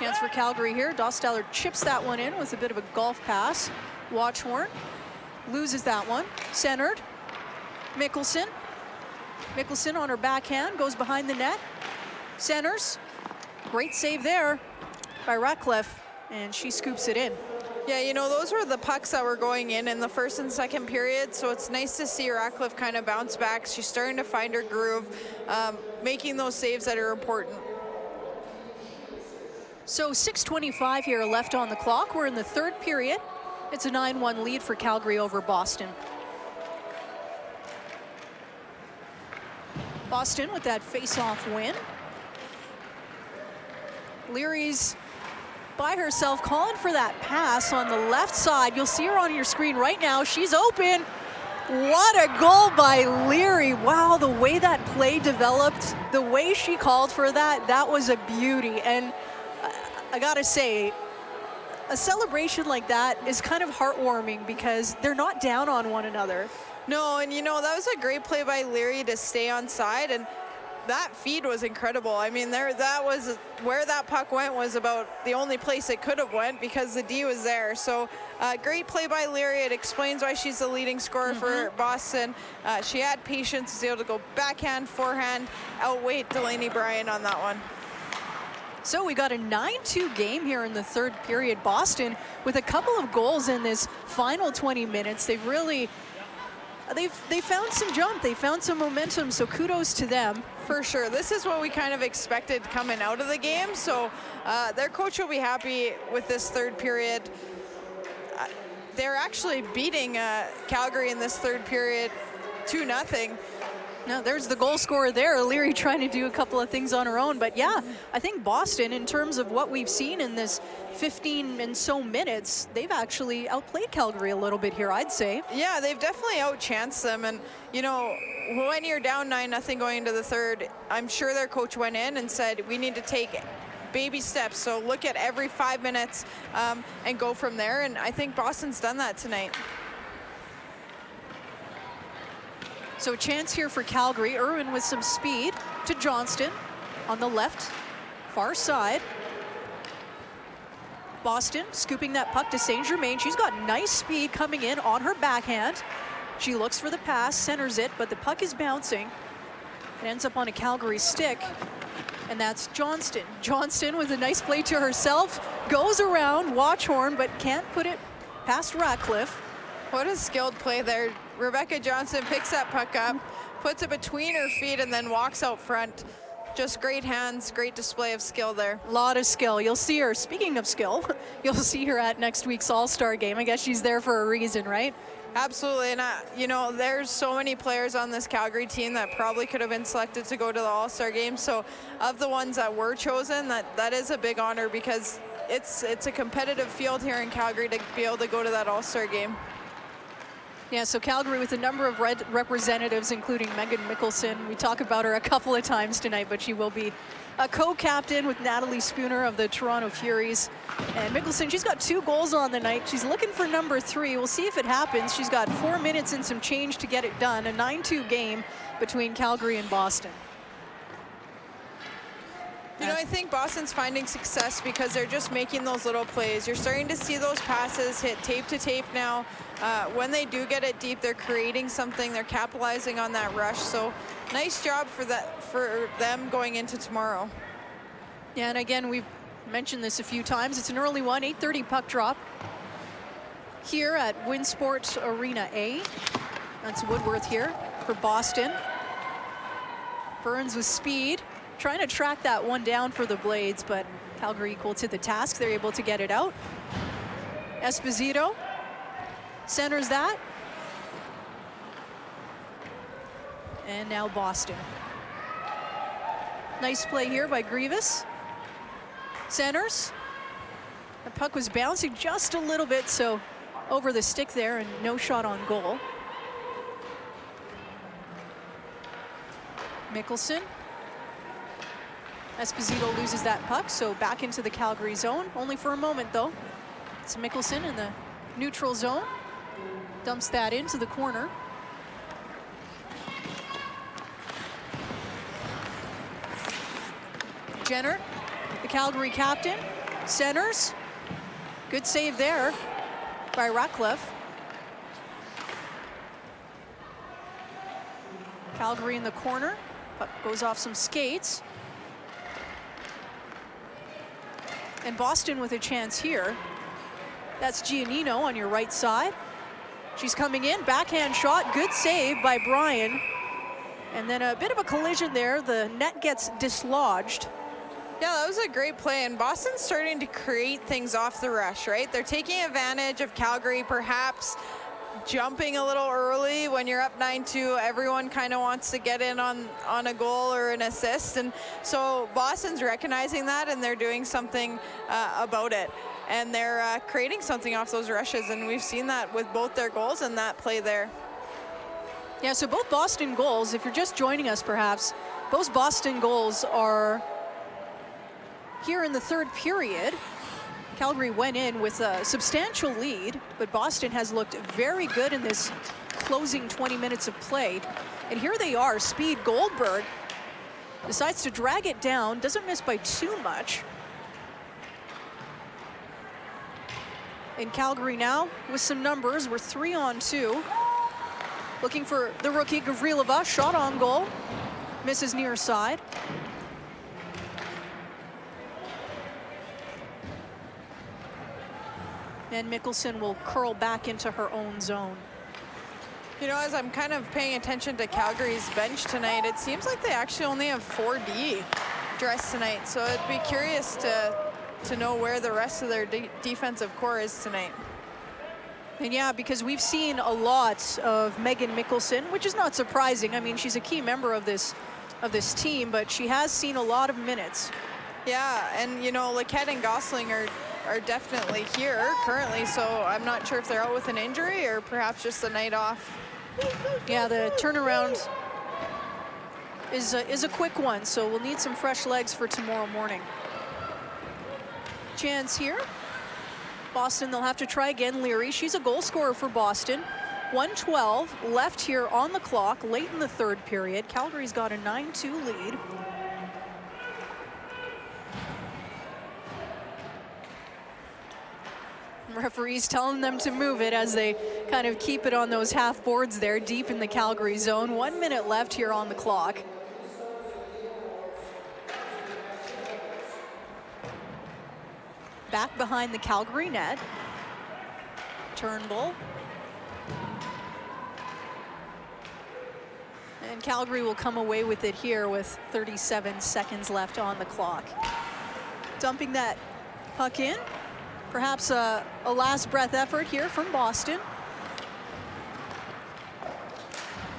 Chance for Calgary here. Dostaller chips that one in with a bit of a golf pass. Watchhorn loses that one. Centered. Mickelson. Mickelson on her backhand, goes behind the net. Centers. Great save there by Ratcliffe, and she scoops it in. Yeah, you know, those were the pucks that were going in the first and second period, so it's nice to see Ratcliffe kind of bounce back. She's starting to find her groove, making those saves that are important. So 6:25 here left on the clock. We're in the third period. It's a 9-1 lead for Calgary over Boston. Boston with that face-off win. Leary's by herself calling for that pass on the left side. You'll see her on your screen right now. She's open. What a goal by Leary. Wow, the way that play developed, the way she called for that, that was a beauty. And I gotta say, a celebration like that is kind of heartwarming because they're not down on one another. No, and you know, that was a great play by Leary to stay on side, and that feed was incredible. I mean, that was where that puck went was about the only place it could have went because the D was there. So great play by Leary. It explains why she's the leading scorer for Boston. She had patience, was able to go backhand, forehand, outweight Delaney Bryan on that one. So we got a 9-2 game here in the third period. Boston with a couple of goals in this final 20 minutes. They've really, they found some jump. They found some momentum, so kudos to them. For sure. This is what we kind of expected coming out of the game. So their coach will be happy with this third period. They're actually beating Calgary in this third period 2-0. Now there's the goal scorer there. Leary trying to do a couple of things on her own. But yeah, I think Boston, in terms of what we've seen in this 15 and so minutes, they've actually outplayed Calgary a little bit here, I'd say. Yeah, they've definitely outchanced them. And, you know, when you're down 9-0 going into the third, I'm sure their coach went in and said, we need to take baby steps. So look at every 5 minutes and go from there. And I think Boston's done that tonight. So a chance here for Calgary. Irwin with some speed to Johnston on the left, far side. Boston scooping that puck to St. Germain. She's got nice speed coming in on her backhand. She looks for the pass, centers it, but the puck is bouncing. It ends up on a Calgary stick, and that's Johnston. Johnston with a nice play to herself, goes around Watchorn, but can't put it past Ratcliffe. What a skilled play there. Rebecca Johnson picks that puck up, puts it between her feet, and then walks out front. Just great hands, great display of skill there. A lot of skill. You'll see her, speaking of skill, you'll see her at next week's All-Star game. I guess she's there for a reason, right? Absolutely, and you know, there's so many players on this Calgary team that probably could have been selected to go to the All-Star game. So of the ones that were chosen, that is a big honor, because it's a competitive field here in Calgary to be able to go to that All-Star game. Yeah, so Calgary with a number of representatives, including Megan Mickelson. We talk about her a couple of times tonight, but she will be a co-captain with Natalie Spooner of the Toronto Furies. And Mickelson, she's got 2 goals on the night. She's looking for number 3. We'll see if it happens. She's got 4 minutes and some change to get it done. A 9-2 game between Calgary and Boston. You know, I think Boston's finding success because they're just making those little plays. You're starting to see those passes hit tape to tape now. When they do get it deep, they're creating something. They're capitalizing on that rush. So nice job for them going into tomorrow. Yeah, and again, we've mentioned this a few times. It's an early one, 8:30 puck drop here at Winsport Arena A. That's Woodworth here for Boston. Burns with speed, trying to track that one down for the Blades, but Calgary equal to the task. They're able to get it out. Esposito centers that. And now Boston. Nice play here by Grievous. Centers. The puck was bouncing just a little bit, so over the stick there, and no shot on goal. Mickelson. Esposito loses that puck, so back into the Calgary zone. Only for a moment, though. It's Mickelson in the neutral zone. Dumps that into the corner. Jenner, the Calgary captain, centers. Good save there by Ratcliffe. Calgary in the corner. Puck goes off some skates. And Boston with a chance here. That's Giannino on your right side. She's coming in, backhand shot, good save by Bryan. And then a bit of a collision there. The net gets dislodged. Yeah, that was a great play, and Boston's starting to create things off the rush, right? They're taking advantage of Calgary, perhaps jumping a little early. When you're up 9-2, everyone kind of wants to get in on a goal or an assist, and so Boston's recognizing that, and they're doing something about it. And they're creating something off those rushes, and we've seen that with both their goals and that play there. Yeah, so both Boston goals, if you're just joining us perhaps, those Boston goals are here in the third period. Calgary went in with a substantial lead, but Boston has looked very good in this closing 20 minutes of play. And here they are, Speed Goldberg decides to drag it down, doesn't miss by too much. In Calgary now with some numbers, we're 3-on-2. Looking for the rookie Gavrilova, shot on goal, misses near side. And Mickelson will curl back into her own zone. You know, as I'm kind of paying attention to Calgary's bench tonight, it seems like they actually only have 4D dressed tonight. So I'd be curious to know where the rest of their defensive core is tonight. And yeah, because we've seen a lot of Megan Mickelson, which is not surprising. I mean, she's a key member of this team, but she has seen a lot of minutes. Yeah, and you know, Laquette and Gosling are definitely here currently, so I'm not sure if they're out with an injury or perhaps just a night off. Yeah, the turnaround is a quick one, so we'll need some fresh legs for tomorrow morning. Chance here. Boston, they'll have to try again. Leary, she's a goal scorer for Boston. 1:12 left here on the clock, late in the third period. Calgary's got a 9-2 lead. Referees telling them to move it as they kind of keep it on those half boards there deep in the Calgary zone. 1 minute left here on the clock. Back behind the Calgary net. Turnbull. And Calgary will come away with it here with 37 seconds left on the clock. Dumping that puck in. Perhaps a last breath effort here from Boston.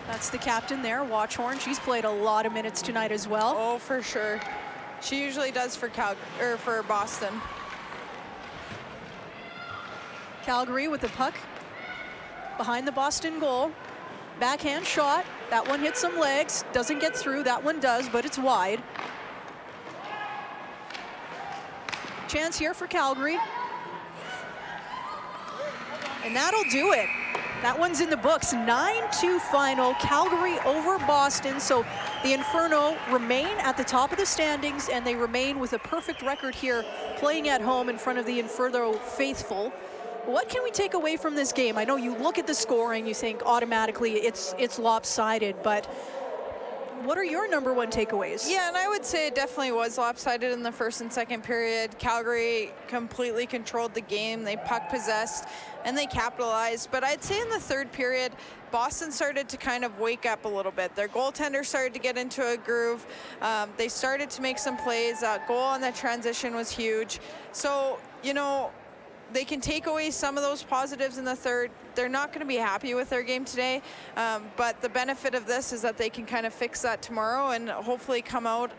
That's the captain there, Watchorn. She's played a lot of minutes tonight as well. Oh, for sure. She usually does for for Boston. Calgary with the puck behind the Boston goal. Backhand shot. That one hits some legs. Doesn't get through. That one does, but it's wide. Chance here for Calgary. And that'll do it. That one's in the books. 9-2 final. Calgary over Boston. So the Inferno remain at the top of the standings, and they remain with a perfect record here, playing at home in front of the Inferno faithful. What can we take away from this game? I know you look at the scoring, you think automatically it's lopsided, but what are your number one takeaways? Yeah, and I would say it definitely was lopsided in the first and second period. Calgary completely controlled the game. They puck possessed and they capitalized. But I'd say in the third period, Boston started to kind of wake up a little bit. Their goaltender started to get into a groove. They started to make some plays. That goal on the transition was huge. So, you know, they can take away some of those positives in the third. They're not going to be happy with their game today, but the benefit of this is that they can kind of fix that tomorrow and hopefully come out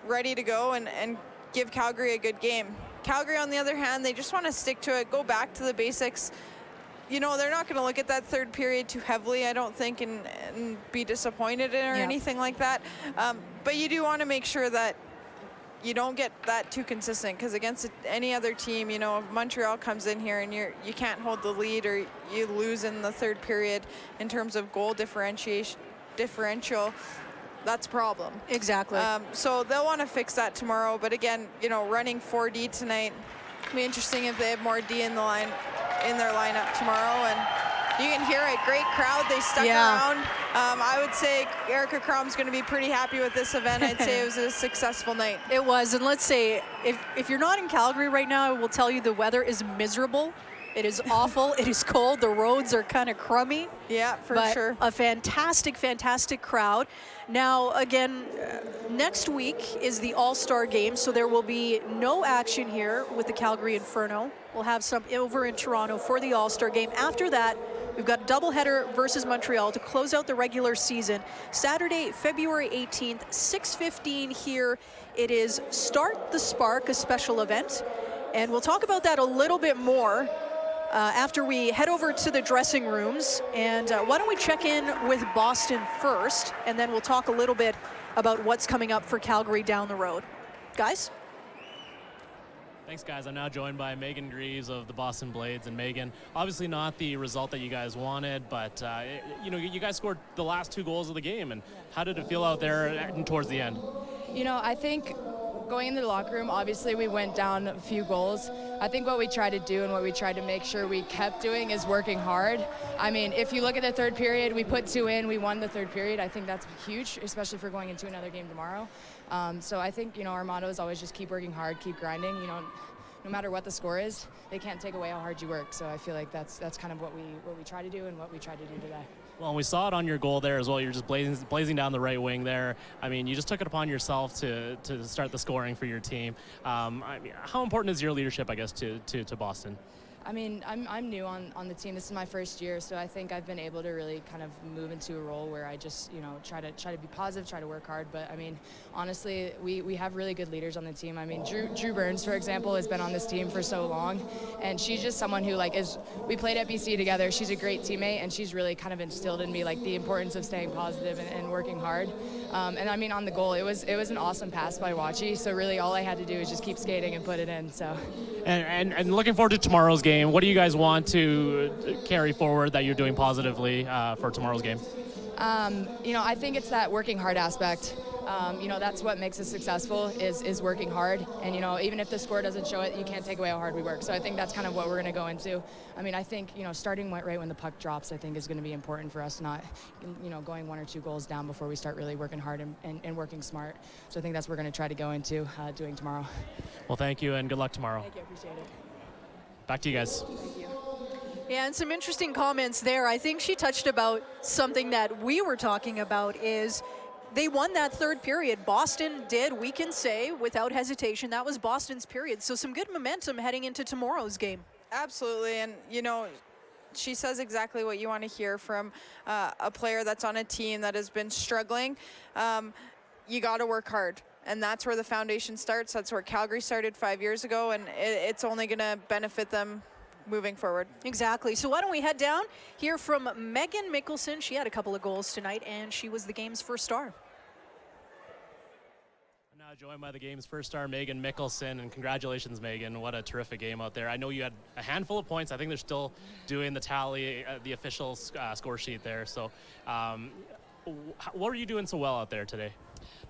ready to go and give Calgary a good game. Calgary, on the other hand, they just want to stick to it, go back to the basics. You know, they're not going to look at that third period too heavily, I don't think, and be disappointed in or anything like that. But you do want to make sure that you don't get that too consistent, because against any other team, you know, if Montreal comes in here and you can't hold the lead or you lose in the third period in terms of goal differential, that's a problem. Exactly. So they'll want to fix that tomorrow. But again, you know, running 4D tonight, it'll be interesting if they have more D in their lineup tomorrow. And you can hear it, great crowd. They stuck around. I would say Erica Crom's going to be pretty happy with this event. I'd say it was a successful night. It was, and let's say, if you're not in Calgary right now, I will tell you the weather is miserable. It is awful. It is cold. The roads are kind of crummy. Yeah, for sure. A fantastic, fantastic crowd. Now, again, next week is the All-Star game, so there will be no action here with the Calgary Inferno. We'll have some over in Toronto for the All-Star game. After that, we've got a doubleheader versus Montreal to close out the regular season. Saturday, February 18th, 6:15 here. It is Start the Spark, a special event. And we'll talk about that a little bit more after we head over to the dressing rooms. And why don't we check in with Boston first, and then we'll talk a little bit about what's coming up for Calgary down the road. Guys? Thanks, guys. I'm now joined by Megan Greaves of the Boston Blades. And Megan, obviously not the result that you guys wanted, but you know, you guys scored the last 2 goals of the game. And how did it feel out there towards the end? You know, I think going into the locker room, obviously we went down a few goals. I think what we tried to do and what we tried to make sure we kept doing is working hard. I mean, if you look at the third period, we put 2 in, we won the third period. I think that's huge, especially for going into another game tomorrow. So I think, you know, our motto is always just keep working hard, keep grinding. You know, no matter what the score is, they can't take away how hard you work. So I feel like that's kind of what we try to do and what we tried to do today. Well, we saw it on your goal there as well. You're just blazing down the right wing there. I mean, you just took it upon yourself to start the scoring for your team. I mean, how important is your leadership, I guess, to Boston? I mean, I'm new on the team. This is my first year, so I think I've been able to really kind of move into a role where I just, try to be positive, try to work hard. But I mean, honestly, we have really good leaders on the team. I mean, Drew Burns, for example, has been on this team for so long, and she's just someone who we played at BC together. She's a great teammate, and she's really kind of instilled in me the importance of staying positive and working hard. And I mean, on the goal, it was an awesome pass by Wachi. So really, all I had to do was just keep skating and put it in. So. And looking forward to tomorrow's game. What do you guys want to carry forward that you're doing positively for tomorrow's game? I think it's that working hard aspect. That's what makes us successful is working hard. And, even if the score doesn't show it, you can't take away how hard we work. So I think that's kind of what we're going to go into. I mean, I think, starting right when the puck drops, I think is going to be important for us, not, going 1 or 2 goals down before we start really working hard and working smart. So I think that's what we're going to try to go into doing tomorrow. Well, thank you and good luck tomorrow. Thank you, I appreciate it. Back to you guys. Thank you. Yeah, and some interesting comments there. I think she touched about something that we were talking about is they won that third period. Boston did, we can say, without hesitation, that was Boston's period. So some good momentum heading into tomorrow's game. Absolutely, and she says exactly what you want to hear from a player that's on a team that has been struggling. You got to work hard. And that's where the foundation starts. That's where Calgary started 5 years ago, and it's only going to benefit them moving forward. Exactly. So why don't we head down, hear from Megan Mickelson. She had a couple of goals tonight, and she was the game's first star. Now joined by the game's first star, Megan Mickelson, and congratulations, Megan. What a terrific game out there. I know you had a handful of points. I think they're still doing the tally, the official score sheet there. So what were you doing so well out there today?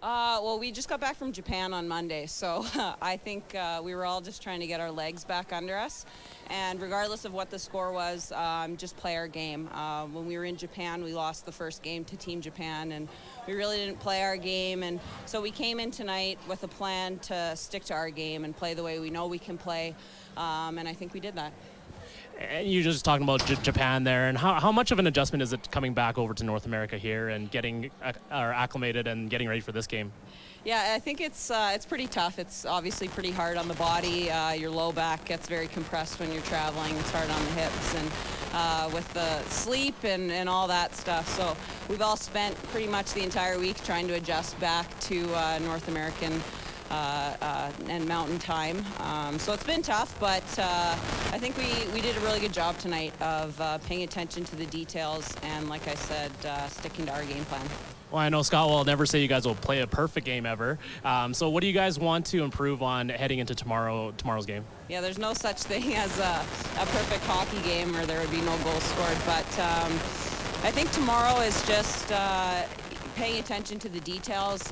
Well, we just got back from Japan on Monday, so I think we were all just trying to get our legs back under us. And regardless of what the score was, just play our game. When we were in Japan, we lost the first game to Team Japan, and we really didn't play our game. And so we came in tonight with a plan to stick to our game and play the way we know we can play, and I think we did that. And you're just talking about Japan there, and how much of an adjustment is it coming back over to North America here and getting acclimated and getting ready for this game? Yeah, I think it's pretty tough. It's obviously pretty hard on the body. Your low back gets very compressed when you're traveling. It's hard on the hips and with the sleep and all that stuff. So we've all spent pretty much the entire week trying to adjust back to North American and mountain time. So it's been tough, but I think we did a really good job tonight of paying attention to the details and, like I said, sticking to our game plan. Well, I know Scott will never say you guys will play a perfect game ever. So what do you guys want to improve on heading into tomorrow's game? Yeah, there's no such thing as a perfect hockey game or there would be no goals scored, but I think tomorrow is just paying attention to the details.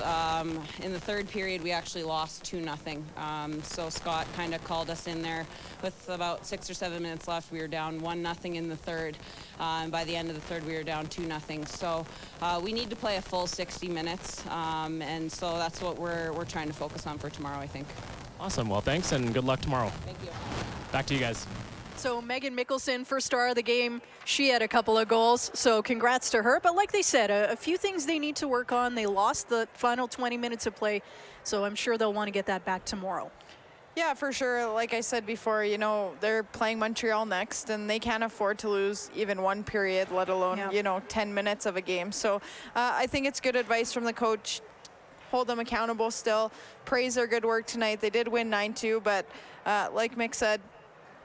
In the third period, we actually lost 2-0. So Scott kind of called us in there with about 6 or 7 minutes left. We were down 1-0 in the third. And by the end of the third, we were down 2-0. So we need to play a full 60 minutes. And so that's what we're trying to focus on for tomorrow, I think. Awesome. Well, thanks and good luck tomorrow. Thank you. Back to you guys. So Megan Mickelson, first star of the game, she had a couple of goals, so congrats to her. But like they said, a few things they need to work on. They lost the final 20 minutes of play, so I'm sure they'll want to get that back tomorrow. Yeah, for sure. Like I said before, they're playing Montreal next, and they can't afford to lose even one period, let alone, 10 minutes of a game. So I think it's good advice from the coach. Hold them accountable still. Praise their good work tonight. They did win 9-2, but like Mick said,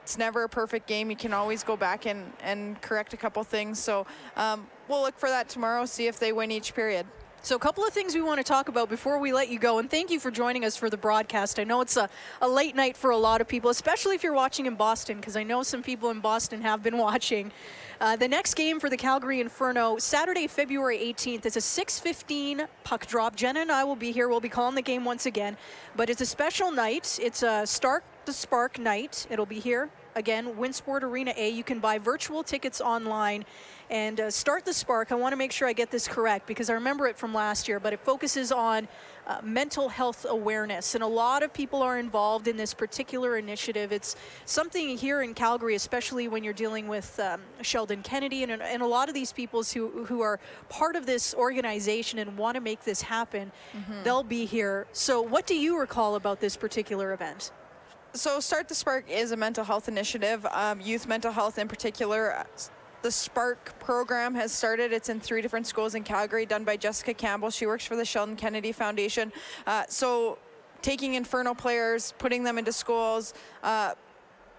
it's never a perfect game. You can always go back and correct a couple things. So we'll look for that tomorrow, see if they win each period. So a couple of things we want to talk about before we let you go, and thank you for joining us for the broadcast. I know it's a late night for a lot of people, especially if you're watching in Boston, because I know some people in Boston have been watching. The next game for the Calgary Inferno, Saturday, February 18th, is a 6:15 puck drop. Jenna and I will be here. We'll be calling the game once again, but it's a special night. It's a Start the Spark night. It'll be here again, Winsport Arena A. You can buy virtual tickets online, And Start the Spark, I want to make sure I get this correct because I remember it from last year, but it focuses on mental health awareness. And a lot of people are involved in this particular initiative. It's something here in Calgary, especially when you're dealing with Sheldon Kennedy and a lot of these people who are part of this organization and want to make this happen. They'll be here. So what do you recall about this particular event? So Start the Spark is a mental health initiative, youth mental health in particular. The Spark program has started. It's in 3 different schools in Calgary, done by Jessica Campbell. She works for the Sheldon Kennedy Foundation. So taking Inferno players, putting them into schools,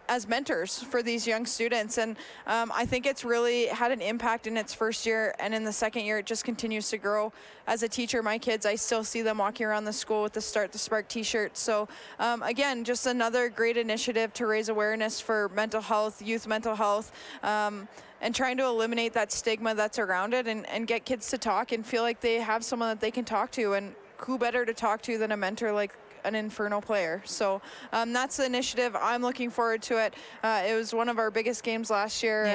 as mentors for these young students. And I think it's really had an impact in its first year, and in the second year it just continues to grow. As a teacher, my kids, I still see them walking around the school with the Start the Spark t-shirt. So again, just another great initiative to raise awareness for mental health, youth mental health, and trying to eliminate that stigma that's around it, and get kids to talk and feel like they have someone that they can talk to. And who better to talk to than a mentor like an Inferno player? So that's the initiative. I'm looking forward to it. It was one of our biggest games last year,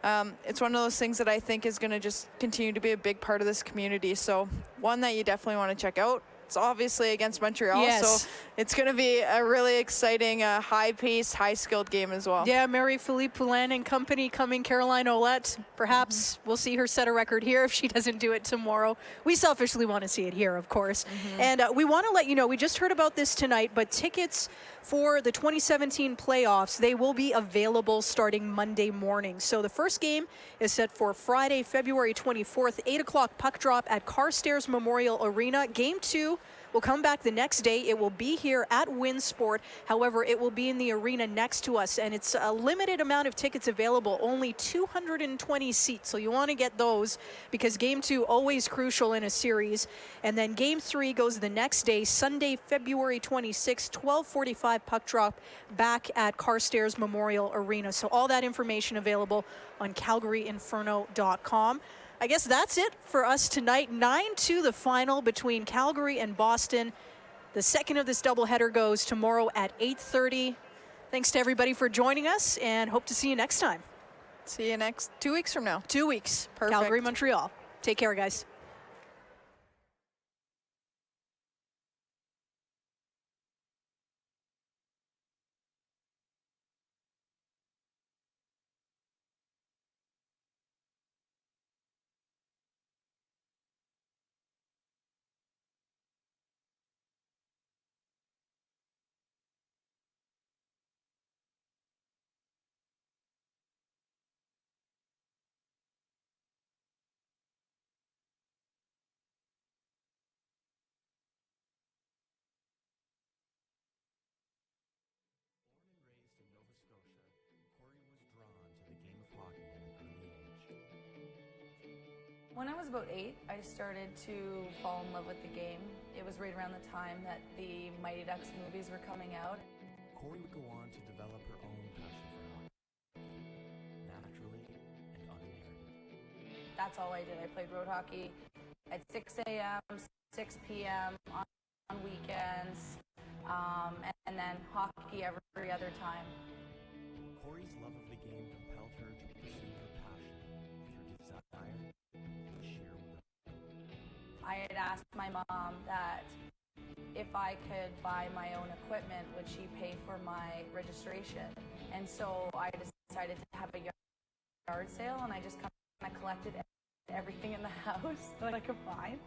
and it's one of those things that I think is going to just continue to be a big part of this community. So one that you definitely want to check out. It's obviously against Montreal, so it's going to be a really exciting, high-paced, high-skilled game as well. Yeah, Marie-Philippe Poulin and company coming, Caroline Ouellette. Perhaps we'll see her set a record here if she doesn't do it tomorrow. We selfishly want to see it here, of course. And we want to let you know, we just heard about this tonight, but tickets for the 2017 playoffs, they will be available starting Monday morning. So the first game is set for Friday, February 24th, 8 o'clock puck drop at Carstairs Memorial Arena. Game 2 will come back the next day. It will be here at Winsport. However, it will be in the arena next to us, and it's a limited amount of tickets available, only 220 seats. So you want to get those because Game 2 always crucial in a series. And then Game 3 goes the next day, Sunday, February 26th, 12:45 puck drop back at Carstairs Memorial Arena. So all that information available on CalgaryInferno.com. I guess that's it for us tonight. 9-2 the final between Calgary and Boston. The second of this doubleheader goes tomorrow at 8:30. Thanks to everybody for joining us, and hope to see you next time. See you next 2 weeks from now. 2 weeks. Perfect. Calgary, Montreal. Take care, guys. When I was about 8, I started to fall in love with the game. It was right around the time that the Mighty Ducks movies were coming out. Corey would go on to develop her own passion for hockey, naturally and uninherited. That's all I did. I played road hockey at 6 a.m., 6 p.m. on weekends, and then hockey every other time. Corey's love of the game compelled her to pursue her passion through desire and sheer will. I had asked my mom that if I could buy my own equipment, would she pay for my registration? And so I decided to have a yard sale, and I just kind of collected everything in the house that I could find.